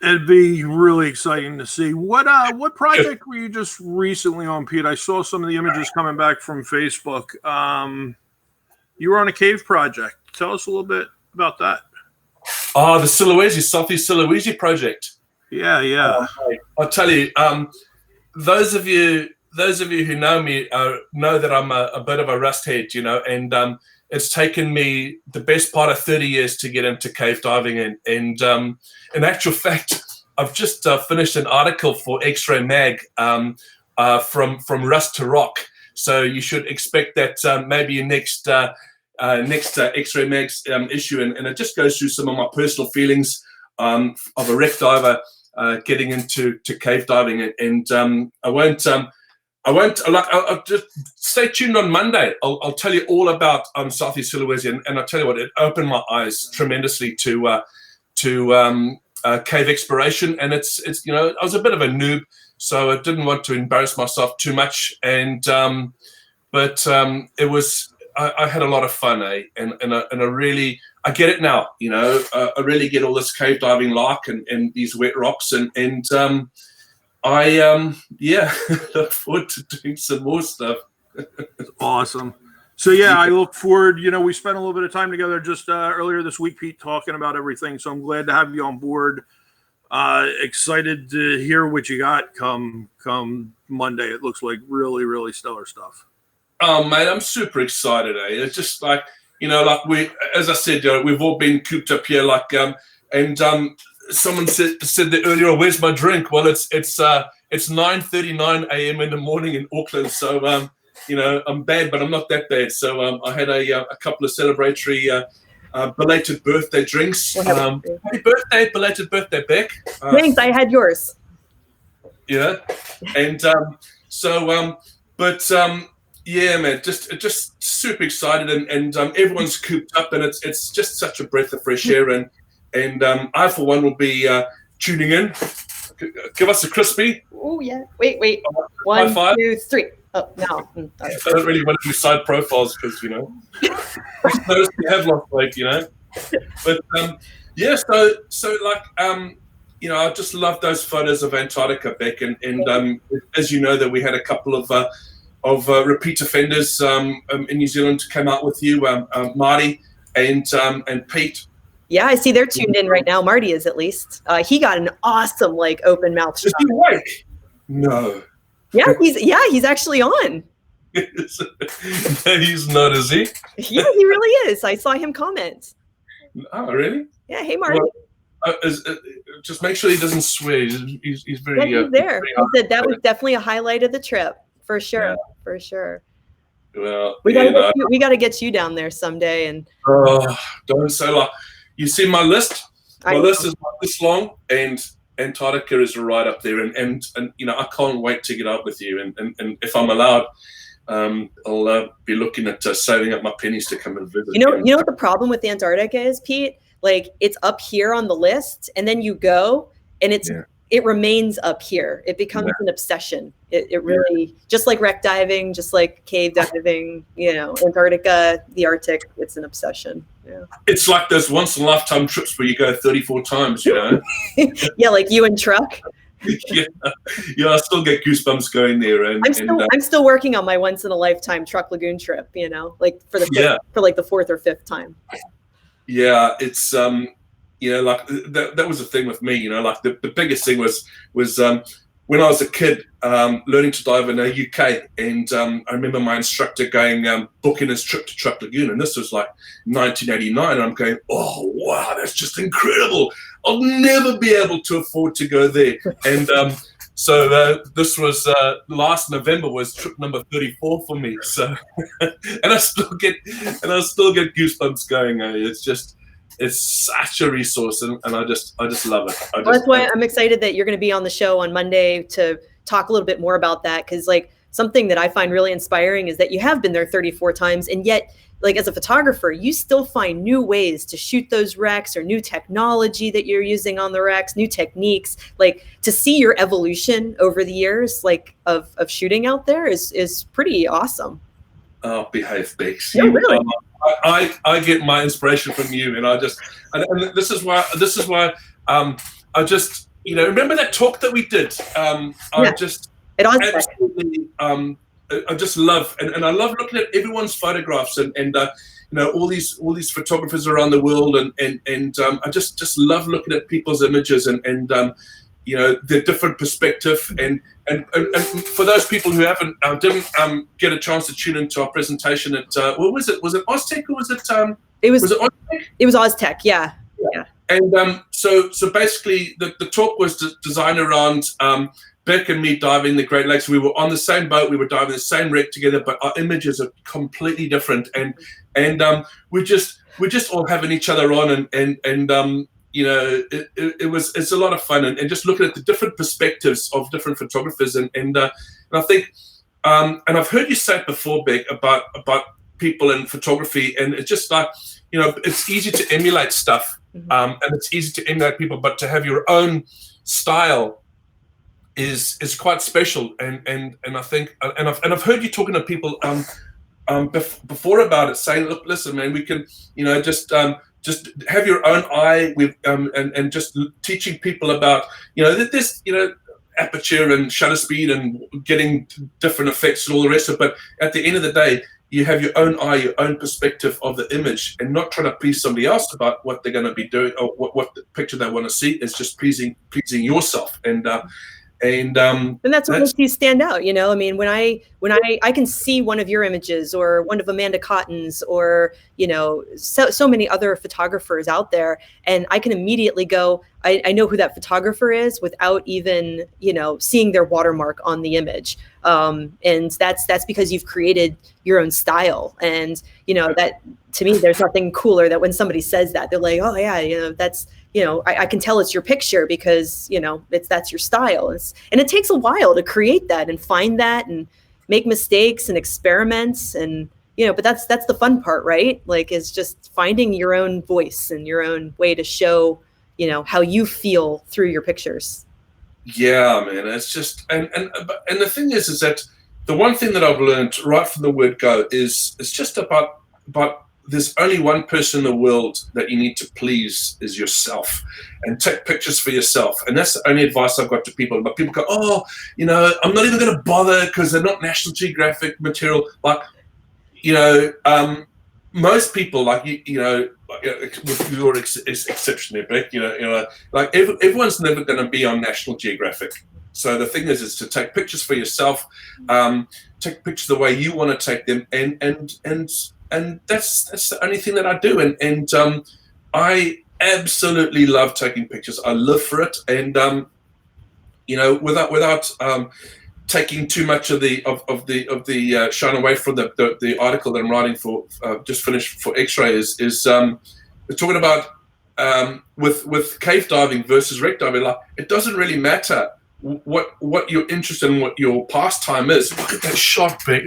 It'd be really exciting to see. What project were you just recently on, Pete? I saw some of the images coming back from Facebook. You were on a cave project. Tell us a little bit about that. Oh, the Sulawesi, Southeast Sulawesi project. Yeah. I'll tell you, those of you who know me know that I'm a bit of a rust head, and it's taken me the best part of 30 years to get into cave diving, and in actual fact, I've just finished an article for X-Ray Mag from rust to rock. So you should expect that maybe your next X-Ray Mag's issue, and it just goes through some of my personal feelings of a wreck diver getting into cave diving, and I'll just stay tuned on Monday. I'll tell you all about Southeast Sulawesi, and I'll tell you what, it opened my eyes tremendously to cave exploration. And it's I was a bit of a noob, so I didn't want to embarrass myself too much, and but it was I had a lot of fun, and I really I get it now. I really get all this cave diving like and these wet rocks, and I look forward to doing some more stuff. Awesome. So I look forward. We spent a little bit of time together just earlier this week, Pete, talking about everything. So I'm glad to have you on board. Excited to hear what you got come Monday. It looks like really, really stellar stuff. Oh, mate, I'm super excited. It's just like we, as I said, we've all been cooped up here, someone said that earlier, where's my drink? Well, it's 9:39 a.m. in the morning in Auckland, so I'm bad, but I'm not that bad. So I had a couple of celebratory belated birthday drinks. Happy birthday, belated birthday, Beck. Thanks, I had yours. Yeah, and man, just super excited, and everyone's cooped up, and it's just such a breath of fresh air, and I, for one, will be tuning in. Give us a crispy. Oh, yeah. Wait. High 1, five. 2, 3. Oh no. I don't really want to do side profiles because I noticed you have lost weight, But yeah, so like I just love those photos of Antarctica, Beck, and as you know, that we had a couple of repeat offenders in New Zealand to come out with you, Marty and Pete. Yeah, I see they're tuned in right now. Marty is, at least. He got an awesome open mouth shot. Is he awake? No. Yeah, he's actually on. He's not, is he? Yeah, he really is. I saw him comment. Oh, really? Yeah. Hey, Marty. Well, just make sure he doesn't swear. He's very. Yeah, he's there. He said that was definitely a highlight of the trip, for sure. Yeah. For sure. Well, we got to get you down there someday. And don't say like. You see my list. My list is not this long, and Antarctica is right up there. And I can't wait to get up with you. And if I'm allowed, I'll be looking at saving up my pennies to come and visit. You know what the problem with Antarctica is, Pete? Like, it's up here on the list, and then you go, and it remains up here. It becomes an obsession. It really, just like wreck diving, just like cave diving, Antarctica, the Arctic, it's an obsession. Yeah. It's like those once in a lifetime trips where you go 34 times, Yeah, like you and Truck. yeah, I still get goosebumps going there. And I'm still working on my once in a lifetime Truck Lagoon trip. Like for the fourth or fifth time. Yeah, it's like that was the thing with me. Like the biggest thing was when I was a kid learning to dive in the UK, and I remember my instructor booking his trip to Truck Lagoon, and this was like 1989, and I'm going, oh wow, that's just incredible. I'll never be able to afford to go there. And so this was last November was trip number 34 for me. So and I still get goosebumps going. It's such a resource, and I just love it. That's why I'm excited that you're going to be on the show on Monday to talk a little bit more about that, because something that I find really inspiring is that you have been there 34 times, and yet as a photographer, you still find new ways to shoot those wrecks, or new technology that you're using on the wrecks, new techniques. To see your evolution over the years, of shooting out there is pretty awesome. Oh, behave, Bex. Yeah, really. I get my inspiration from you, and and this is why I just remember that talk that we did. I just absolutely I just love and I love looking at everyone's photographs and all these photographers around the world, and I just love looking at people's images and their different perspective, and for those people who didn't get a chance to tune into our presentation at what was it? Was it Oztech, or was it? Was it Oztech? It was Oztech, yeah. And so basically the talk was designed around Beck and me diving the Great Lakes. We were on the same boat. We were diving the same wreck together, but our images are completely different. And we're just all having each other on, and it's a lot of fun, and just looking at the different perspectives of different photographers, and I think and I've heard you say it before, Beck, about people in photography, and it's just like it's easy to emulate stuff, and it's easy to emulate people, but to have your own style is quite special, and I think and I've heard you talking to people before about it, saying, look, listen, man, we can just have your own eye with and just teaching people about this aperture and shutter speed and getting different effects and all the rest of it. But at the end of the day, you have your own eye, your own perspective of the image, and not trying to please somebody else about what they're going to be doing or what the picture they want to see. Is just pleasing yourself, and that's what makes you stand out. I mean, when I can see one of your images, or one of Amanda Cotton's, or so many other photographers out there, and I can immediately go, I know who that photographer is without even seeing their watermark on the image, and that's because you've created your own style. And that, to me, there's nothing cooler that when somebody says that, they're like, oh yeah, that's I can tell it's your picture because that's your style. And it takes a while to create that and find that and make mistakes and experiments, and but that's the fun part, right? Is just finding your own voice and your own way to show how you feel through your pictures. Yeah, man, it's just and the thing is that the one thing that I've learned right from the word go is it's just about there's only one person in the world that you need to please is yourself, and take pictures for yourself. And that's the only advice I've got to people. But people go, oh, you know, I'm not even going to bother because they're not National Geographic material. Like, you know, most people, like, you know, with your exception there, Beck, you know, like everyone's never going to be on National Geographic. So the thing is to take pictures for yourself, take pictures the way you want to take them, and that's the only thing that I do. And I absolutely love taking pictures. I live for it, and you know, without taking too much of the shine away from the article that I'm writing for, just finished for X-Ray, is we're talking about with cave diving versus wreck diving. Like, it doesn't really matter what your interest in, what your pastime is. Look at that shot, Beck.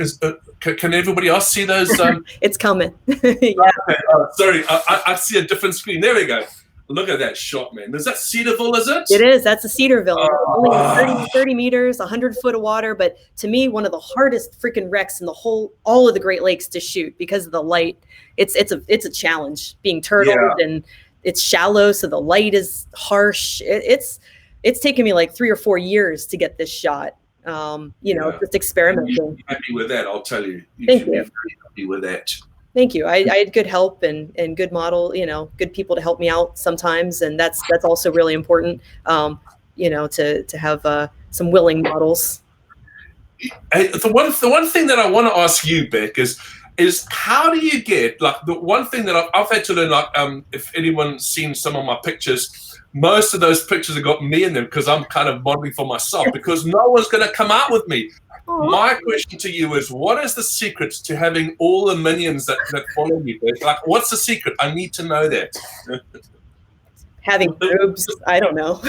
Can everybody else see those? It's coming. Yeah. Okay. Sorry, I see a different screen. There we go. Look at that shot, man. Is that Cedarville, is it? It is. That's a Cedarville. Only 30 meters, 100 foot of water. But to me, one of the hardest freaking wrecks in all of the Great Lakes to shoot because of the light. It's a challenge being turtled, and it's shallow, so the light is harsh. It's taken me like 3 or 4 years to get this shot. You know, just experimenting. You should be happy with that, I'll tell you. Thank you. Be very happy with that. Thank you. I had good help and good model, you know, good people to help me out sometimes. And that's also really important, you know, to have some willing models. Hey, the one thing that I want to ask you, Beck, is how do you get, like, the one thing that I've had to learn, like, if anyone's seen some of my pictures, most of those pictures have got me in them because I'm kind of modeling for myself, because no one's going to come out with me. Aww. My question to you is, what is the secret to having all the minions that follow you? Like, what's the secret? I need to know that. Having boobs, I don't know.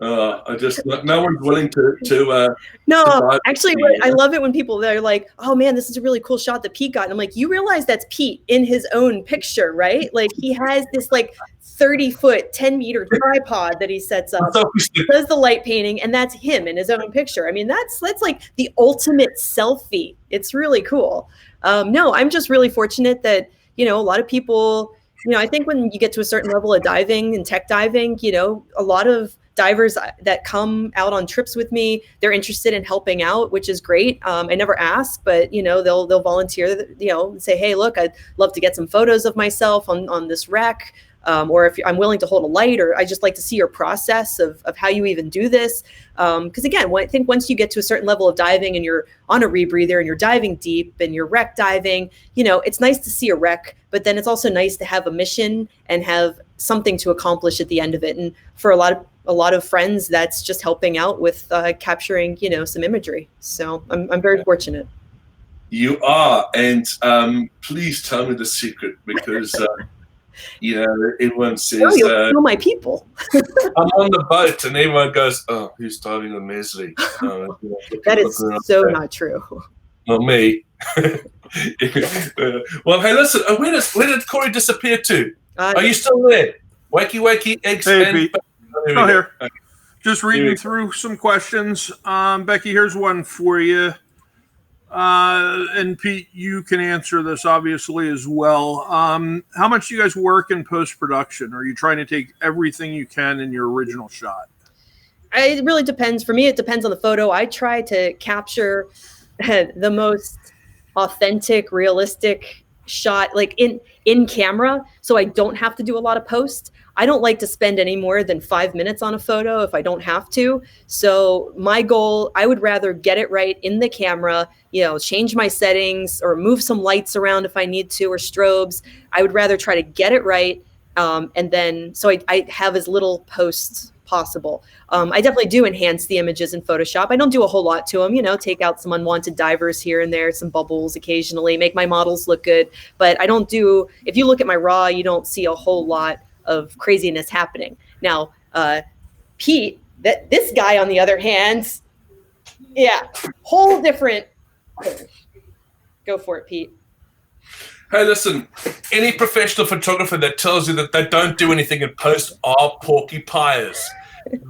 I just, no one's willing to no, actually, I love it when people, they're like, oh man, this is a really cool shot that Pete got. And I'm like, you realize that's Pete in his own picture, right? Like, he has this like 30-foot, 10-meter tripod that he sets up, does the light painting, and that's him in his own picture. I mean, that's like the ultimate selfie. It's really cool. No, I'm just really fortunate that, you know, a lot of people, you know, I think when you get to a certain level of diving and tech diving, you know, a lot of divers that come out on trips with me, they're interested in helping out, which is great. I never ask, but, you know, they'll volunteer, you know, and say, hey, look, I'd love to get some photos of myself on this wreck. Or if I'm willing to hold a light, or I just like to see your process of how you even do this. Because again, I think once you get to a certain level of diving and you're on a rebreather and you're diving deep and you're wreck diving, you know, it's nice to see a wreck, but then it's also nice to have a mission and have something to accomplish at the end of it. And for a lot of friends, that's just helping out with capturing, you know, some imagery. So I'm very fortunate. You are, and please tell me the secret, because you know, everyone says, oh, you'll know my people. I'm on the boat, and everyone goes, oh, who's diving on Mesley? That is so not true. Not me. Well, hey, listen, where did Corey disappear to? Are you still there? Wakey, eggs, hey, and... Pete. Oh, here. Okay. Just reading through some questions. Becky, here's one for you. And Pete, you can answer this obviously as well. How much do you guys work in post-production? Are you trying to take everything you can in your original shot? It really depends. For me, it depends on the photo. I try to capture the most authentic, realistic shot, like in camera, so I don't have to do a lot of post. I don't like to spend any more than 5 minutes on a photo if I don't have to. So my goal, I would rather get it right in the camera, you know, change my settings or move some lights around if I need to, or strobes. I would rather try to get it right. And then, so I have as little posts possible. I definitely do enhance the images in Photoshop. I don't do a whole lot to them, you know, take out some unwanted divers here and there, some bubbles occasionally, make my models look good. But I don't do, if you look at my RAW, you don't see a whole lot of craziness happening. Now, Pete, this guy on the other hand, yeah, whole different. Go for it, Pete. Hey, listen, any professional photographer that tells you that they don't do anything in post are porcupines.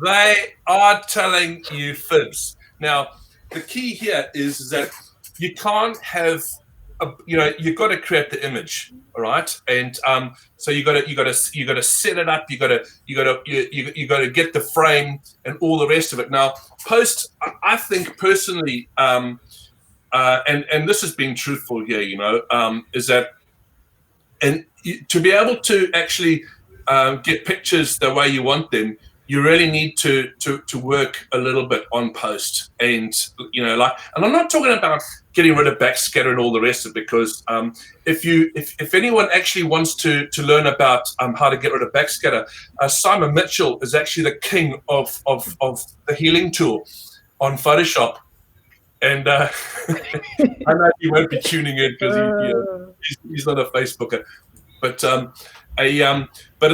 They are telling you fibs. Now, the key here is that you can't have, you've got to create the image, all right? And so you got to set it up. You got to get the frame and all the rest of it. Now, post, I think personally, and this is being truthful here, is that, and to be able to actually get pictures the way you want them, you really need to work a little bit on post. And and I'm not talking about getting rid of backscatter and all the rest of it, because if anyone actually wants to learn about how to get rid of backscatter, Simon Mitchell is actually the king of the healing tool on Photoshop. And I know he won't be tuning in because he's not a Facebooker, but the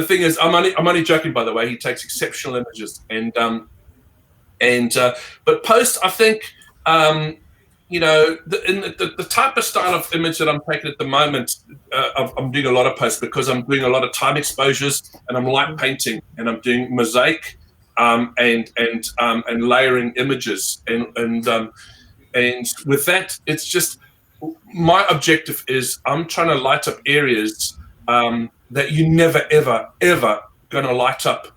thing is, I'm only joking, by the way. He takes exceptional images, but post, I think, the type of style of image that I'm taking at the moment, I'm doing a lot of post because I'm doing a lot of time exposures, and I'm light painting, and I'm doing mosaic, and layering images, and with that, it's just, my objective is I'm trying to light up areas that you never, ever, ever going to light up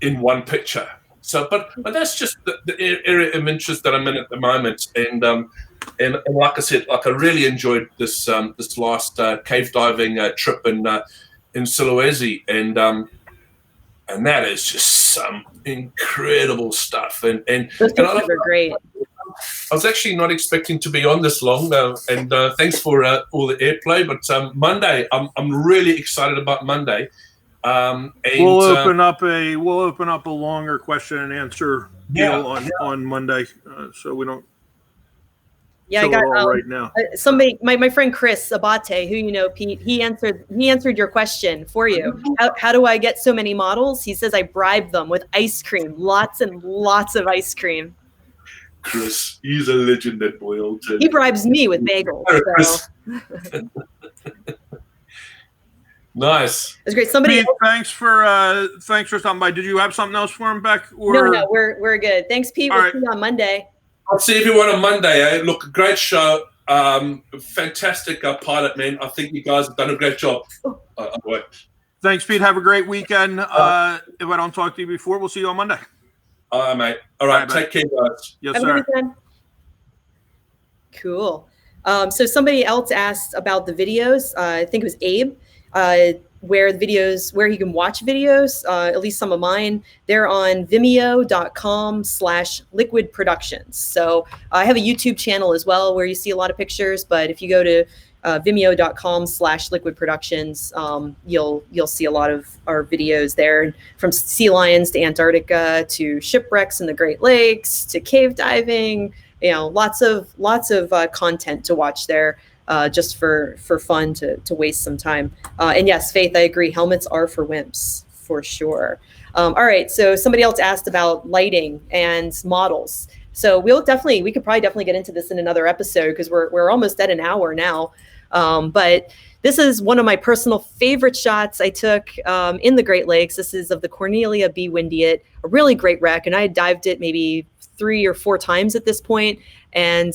in one picture. So, but that's just the area of interest that I'm in at the moment. And like I said, I really enjoyed this last cave diving trip in Sulawesi, and that is just some incredible stuff. And those pictures are great. I was actually not expecting to be on this long, and thanks for all the airplay. But Monday, I'm really excited about Monday. And we'll open up a longer question and answer deal on Monday, so we don't. Yeah, I got right now. Somebody, my friend Chris Abate, who you know, Pete. He answered your question for you. How do I get so many models? He says I bribe them with ice cream, lots and lots of ice cream. Chris, he's a legend, that boy. He bribes me with bagels. So. Nice. That's great. Somebody. Pete, thanks for stopping by. Did you have something else for him, Beck? Or? No, we're good. Thanks, Pete. We'll see you on Monday. I'll see everyone on Monday. Eh? Look, great show. Fantastic pilot, man. I think you guys have done a great job. Thanks, Pete. Have a great weekend. If I don't talk to you before, we'll see you on Monday. All right, mate. All right, take care, guys. Yes, sir. Cool. So somebody else asked about the videos. I think it was Abe. Where he can watch videos, at least some of mine, they're on vimeo.com/liquid productions. So I have a YouTube channel as well where you see a lot of pictures, but if you go to vimeo.com/liquid productions, you'll see a lot of our videos there, from sea lions to Antarctica to shipwrecks in the Great Lakes to cave diving, lots of content to watch there. Just for fun to waste some time. And yes, Faith, I agree. Helmets are for wimps, for sure. All right, so somebody else asked about lighting and models. So we could probably get into this in another episode because we're almost at an hour now. But this is one of my personal favorite shots I took in the Great Lakes. This is of the Cornelia B. Windiet, a really great wreck. And I had dived it maybe 3 or 4 times at this point. And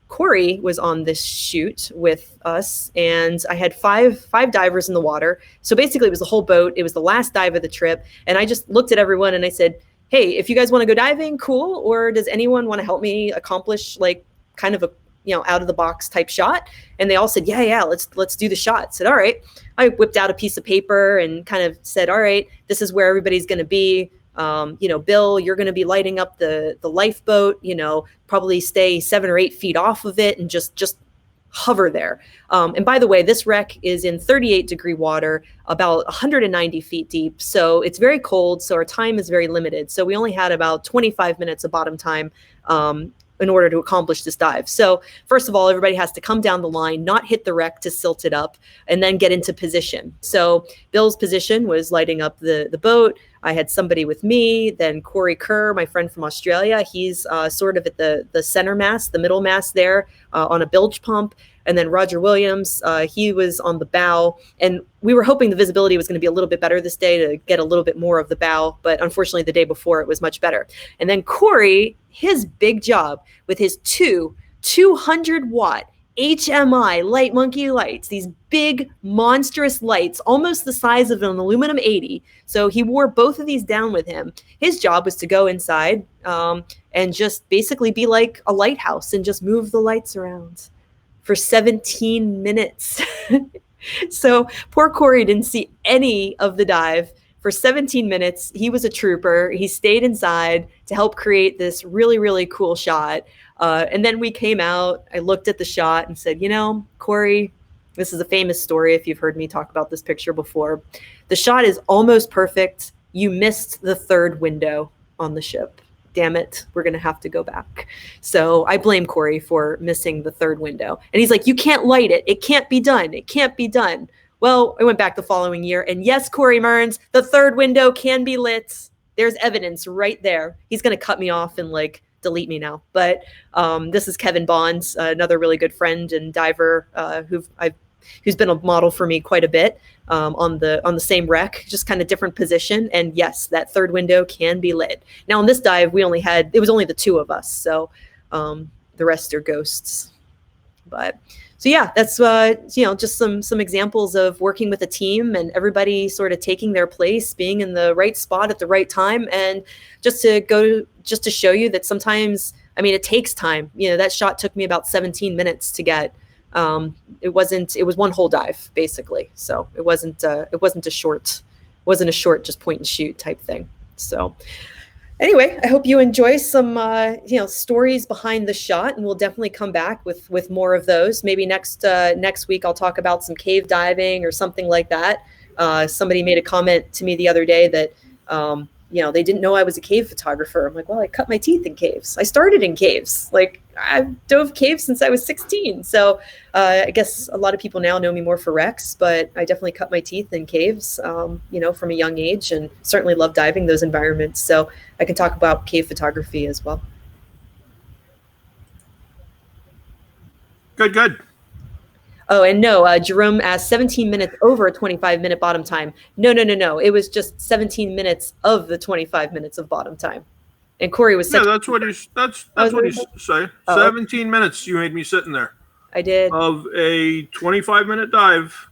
Corey was on this shoot with us, and I had five divers in the water. So basically it was the whole boat. It was the last dive of the trip. And I just looked at everyone and I said, hey, if you guys want to go diving, cool. Or does anyone want to help me accomplish like kind of a, out of the box type shot? And they all said, yeah, let's do the shot. I said, all right. I whipped out a piece of paper and kind of said, all right, this is where everybody's going to be. Bill, you're going to be lighting up the lifeboat, probably stay 7 or 8 feet off of it and just hover there. And by the way, this wreck is in 38-degree water, about 190 feet deep. So it's very cold. So our time is very limited. So we only had about 25 minutes of bottom time in order to accomplish this dive. So first of all, everybody has to come down the line, not hit the wreck to silt it up, and then get into position. So Bill's position was lighting up the boat. I had somebody with me, then Corey Kerr, my friend from Australia. He's sort of at the center mast, the middle mast there on a bilge pump. And then Roger Williams, he was on the bow. And we were hoping the visibility was going to be a little bit better this day to get a little bit more of the bow. But unfortunately, the day before, it was much better. And then Corey, his big job with his 200-watt HMI Light Monkey lights, these big monstrous lights, almost the size of an aluminum 80. So he wore both of these down with him. His job was to go inside and just basically be like a lighthouse and just move the lights around for 17 minutes. So poor Corey didn't see any of the dive for 17 minutes. He was a trooper. He stayed inside to help create this really, really cool shot. And then we came out, I looked at the shot and said, Corey, this is a famous story if you've heard me talk about this picture before. The shot is almost perfect. You missed the third window on the ship. Damn it, we're going to have to go back. So I blame Corey for missing the third window. And he's like, you can't light it. It can't be done. It can't be done. Well, I went back the following year. And yes, Corey Mearns, the third window can be lit. There's evidence right there. He's going to cut me off and delete me now. But this is Kevin Bonds, another really good friend and diver who's been a model for me quite a bit on the same wreck, just kind of different position. And yes, that third window can be lit. Now on this dive, it was only the two of us. So the rest are ghosts. But so yeah, that's just some examples of working with a team and everybody sort of taking their place, being in the right spot at the right time, and just to show you that sometimes, it takes time. That shot took me about 17 minutes to get. It was one whole dive basically. So it wasn't a short just point and shoot type thing. So anyway, I hope you enjoy some, stories behind the shot, and we'll definitely come back with more of those. Maybe next week, I'll talk about some cave diving or something like that. Somebody made a comment to me the other day that, they didn't know I was a cave photographer. I'm like, well, I cut my teeth in caves. I started in caves. I've dove caves since I was 16. So I guess a lot of people now know me more for wrecks, but I definitely cut my teeth in caves, from a young age, and certainly love diving those environments. So I can talk about cave photography as well. Good. Oh, and no, Jerome asked 17 minutes over a 25-minute bottom time. No. It was just 17 minutes of the 25 minutes of bottom time. And Corey was that's what he's say. Oh. 17 minutes you made me sitting there. I did. Of a 25-minute dive,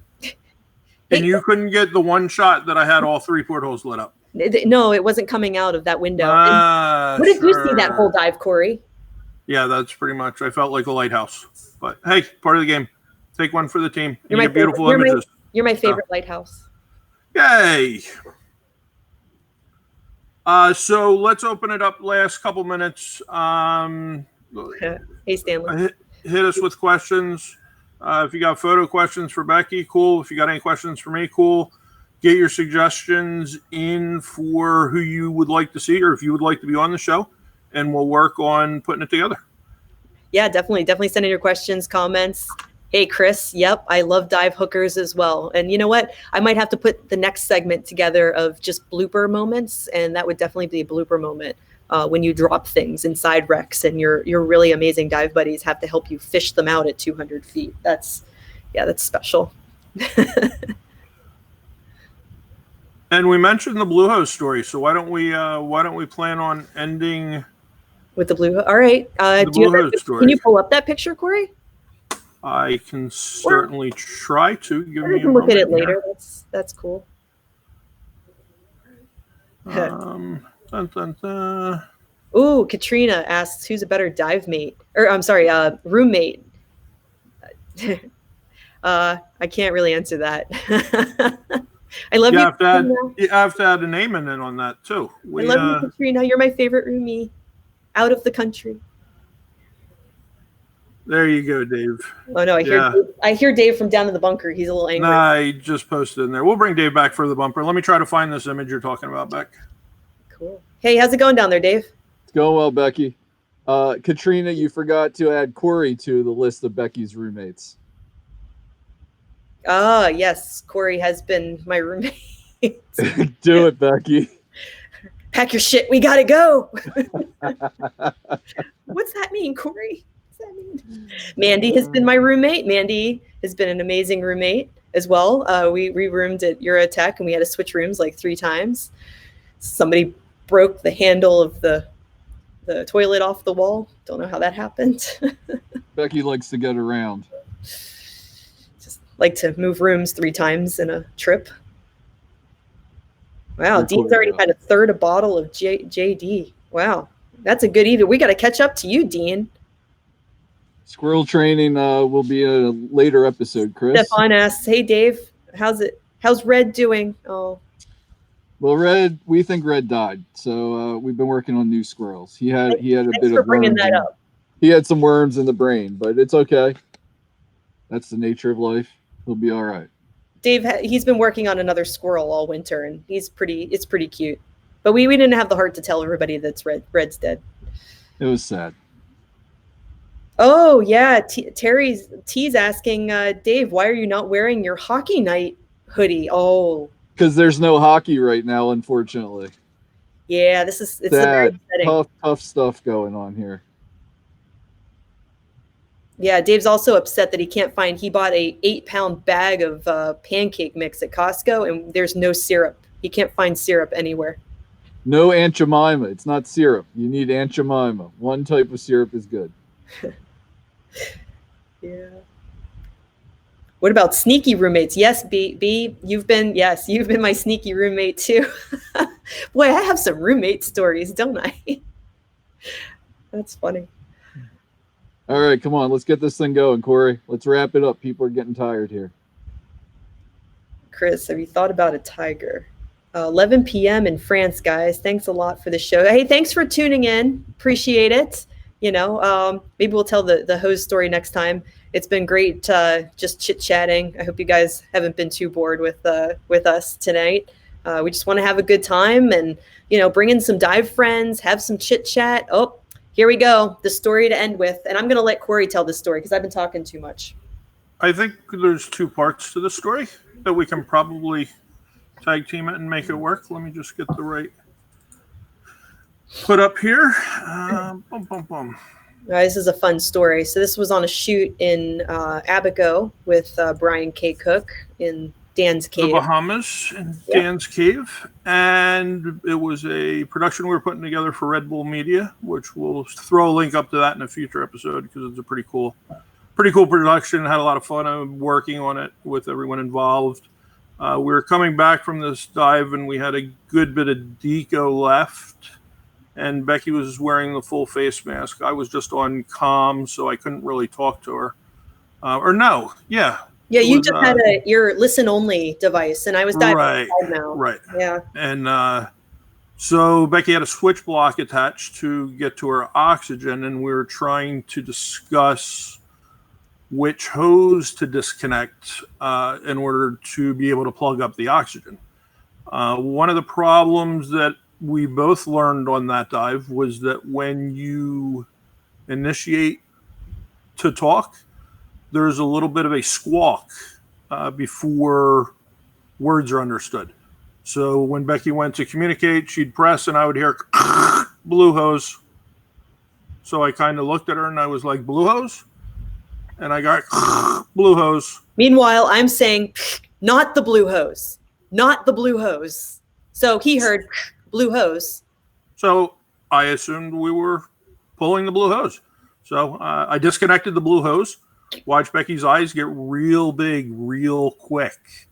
and you couldn't get the one shot that I had all three portholes lit up. No, it wasn't coming out of that window. What did you see that whole dive, Corey? Yeah, that's pretty much. I felt like a lighthouse. But hey, part of the game. Take one for the team. You're my beautiful images. You're my favorite lighthouse. Yay! So let's open it up. Last couple minutes. Hey, Stanley. Hit us with questions. If you got photo questions for Becky, cool. If you got any questions for me, cool. Get your suggestions in for who you would like to see, or if you would like to be on the show, and we'll work on putting it together. Yeah, definitely send in your questions, comments. Hey, Chris. Yep, I love dive hookers as well. And you know what? I might have to put the next segment together of just blooper moments, and that would definitely be a blooper moment when you drop things inside wrecks and your really amazing dive buddies have to help you fish them out at 200 feet. That's special. And we mentioned the blue hose story, so why don't we plan on ending with the blue hose? All right. Can you pull up that picture, Corey? I can certainly try to. We can look at it later. That's cool. Ooh, Katrina asks, who's a better dive mate? Or I'm sorry, roommate. I can't really answer that. I love you. You have to add a name in it on that too. I love you, Katrina. You're my favorite roomie out of the country. There you go, Dave. Oh no, I hear Dave from down in the bunker. He's a little angry. Nah, he just posted in there. We'll bring Dave back for the bumper. Let me try to find this image you're talking about, Beck. Cool. Hey, how's it going down there, Dave? It's going well, Becky. Katrina, you forgot to add Corey to the list of Becky's roommates. Ah, yes. Corey has been my roommate. Do it, Becky. Pack your shit. We gotta go. What's that mean, Corey? Mandy has been my roommate. Mandy has been an amazing roommate as well. We roomed at Eurotech and we had to switch rooms like 3 times. Somebody broke the handle of the the toilet off the wall. Don't know how that happened. Becky likes to get around. Just like to move rooms 3 times in a trip. Wow, Dean's already had a third a bottle of JD. Wow, that's a good evening. We got to catch up to you, Dean. Squirrel training will be a later episode, Chris. Stefan asks, "Hey Dave, how's Red doing?" Oh, well, Red, we think Red died, so we've been working on new squirrels. He had a bit of bringing that up. He had some worms in the brain, but it's okay. That's the nature of life. He'll be all right. Dave, he's been working on another squirrel all winter, and it's pretty cute. But we didn't have the heart to tell everybody that's Red's dead. It was sad. Oh yeah, T's asking Dave, why are you not wearing your hockey night hoodie? Oh, because there's no hockey right now, unfortunately. Yeah, it's sad. Tough stuff going on here. Yeah, Dave's also upset that he bought a 8-pound bag of pancake mix at Costco, and there's no syrup. He can't find syrup anywhere. No Aunt Jemima. It's not syrup. You need Aunt Jemima. One type of syrup is good. Yeah. What about sneaky roommates? Yes, B, you've been my sneaky roommate too. Boy, I have some roommate stories, don't I? That's funny. All right, come on. Let's get this thing going, Corey. Let's wrap it up. People are getting tired here. Chris, have you thought about a tiger? 11 p.m. in France, guys. Thanks a lot for the show. Hey, thanks for tuning in. Appreciate it. Maybe we'll tell the hose story next time. It's been great just chit-chatting. I hope you guys haven't been too bored with us tonight. We just want to have a good time and, bring in some dive friends, have some chit-chat. Oh, here we go. The story to end with. And I'm going to let Corey tell this story because I've been talking too much. I think there's 2 parts to the story that we can probably tag team it and make it work. Let me just get the right put up here. This is a fun story. So this was on a shoot in Abaco with Brian K. Cook in Dan's Cave. The Bahamas in Dan's Cave. And it was a production we were putting together for Red Bull Media, which we'll throw a link up to that in a future episode because it's a pretty cool production. Had a lot of fun working on it with everyone involved. We were coming back from this dive and we had a good bit of deco left. And Becky was wearing the full face mask. I was just on comm, so I couldn't really talk to her. Yeah, you just had your listen-only device, and I was diving now. Right. Yeah. And so Becky had a switch block attached to get to her oxygen, and we were trying to discuss which hose to disconnect in order to be able to plug up the oxygen. One of the problems that we both learned on that dive was that when you initiate to talk, there's a little bit of a squawk before words are understood. So when Becky went to communicate, she'd press and I would hear blue hose. So I kind of looked at her and I was like, blue hose? And I got blue hose. Meanwhile, I'm saying, not the blue hose, not the blue hose. So he heard blue hose. So I assumed we were pulling the blue hose. So I disconnected the blue hose, watched Becky's eyes get real big, real quick.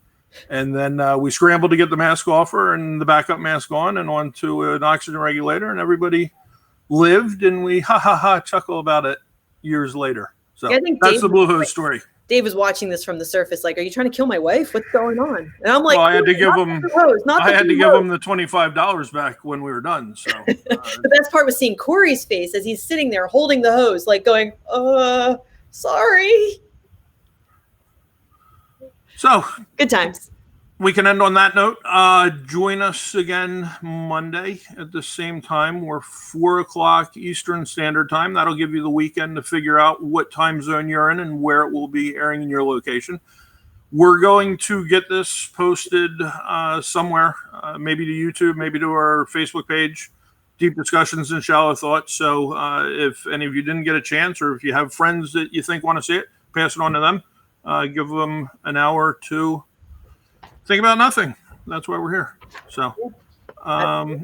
And then we scrambled to get the mask off her and the backup mask on and onto an oxygen regulator. And everybody lived and we chuckle about it years later. So yeah, that's the blue hose story. Dave was watching this from the surface, like, "Are you trying to kill my wife? What's going on?" And I'm like, "Well, I had to give him the $25 back when we were done." So the best part was seeing Corey's face as he's sitting there holding the hose, like going, sorry." So good times. We can end on that note. Join us again Monday at the same time. We're 4:00 Eastern Standard Time. That'll give you the weekend to figure out what time zone you're in and where it will be airing in your location. We're going to get this posted somewhere, maybe to YouTube, maybe to our Facebook page, Deep Discussions and Shallow Thoughts. So if any of you didn't get a chance, or if you have friends that you think want to see it, pass it on to them. Give them an hour to think about nothing. That's why we're here. So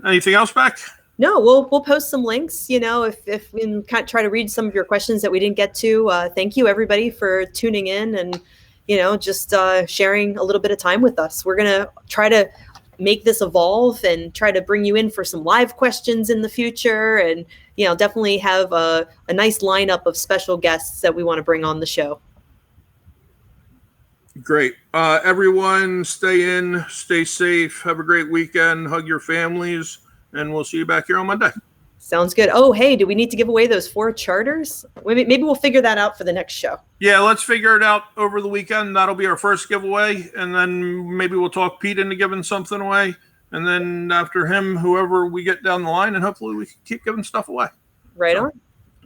anything else, Beck? No, we'll post some links, if we can kind of try to read some of your questions that we didn't get to. Thank you everybody for tuning in and, just sharing a little bit of time with us. We're going to try to make this evolve and try to bring you in for some live questions in the future. And, definitely have a nice lineup of special guests that we want to bring on the show. Great. Everyone stay in, stay safe. Have a great weekend. Hug your families. And we'll see you back here on Monday. Sounds good. Oh, hey, do we need to give away those 4 charters? Maybe we'll figure that out for the next show. Yeah, let's figure it out over the weekend. That'll be our first giveaway. And then maybe we'll talk Pete into giving something away. And then after him, whoever we get down the line, and hopefully we can keep giving stuff away. Right on.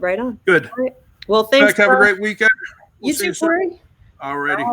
Right on. Good. All right. Well, thanks. Beck, have a great weekend. You too, Corey. All righty.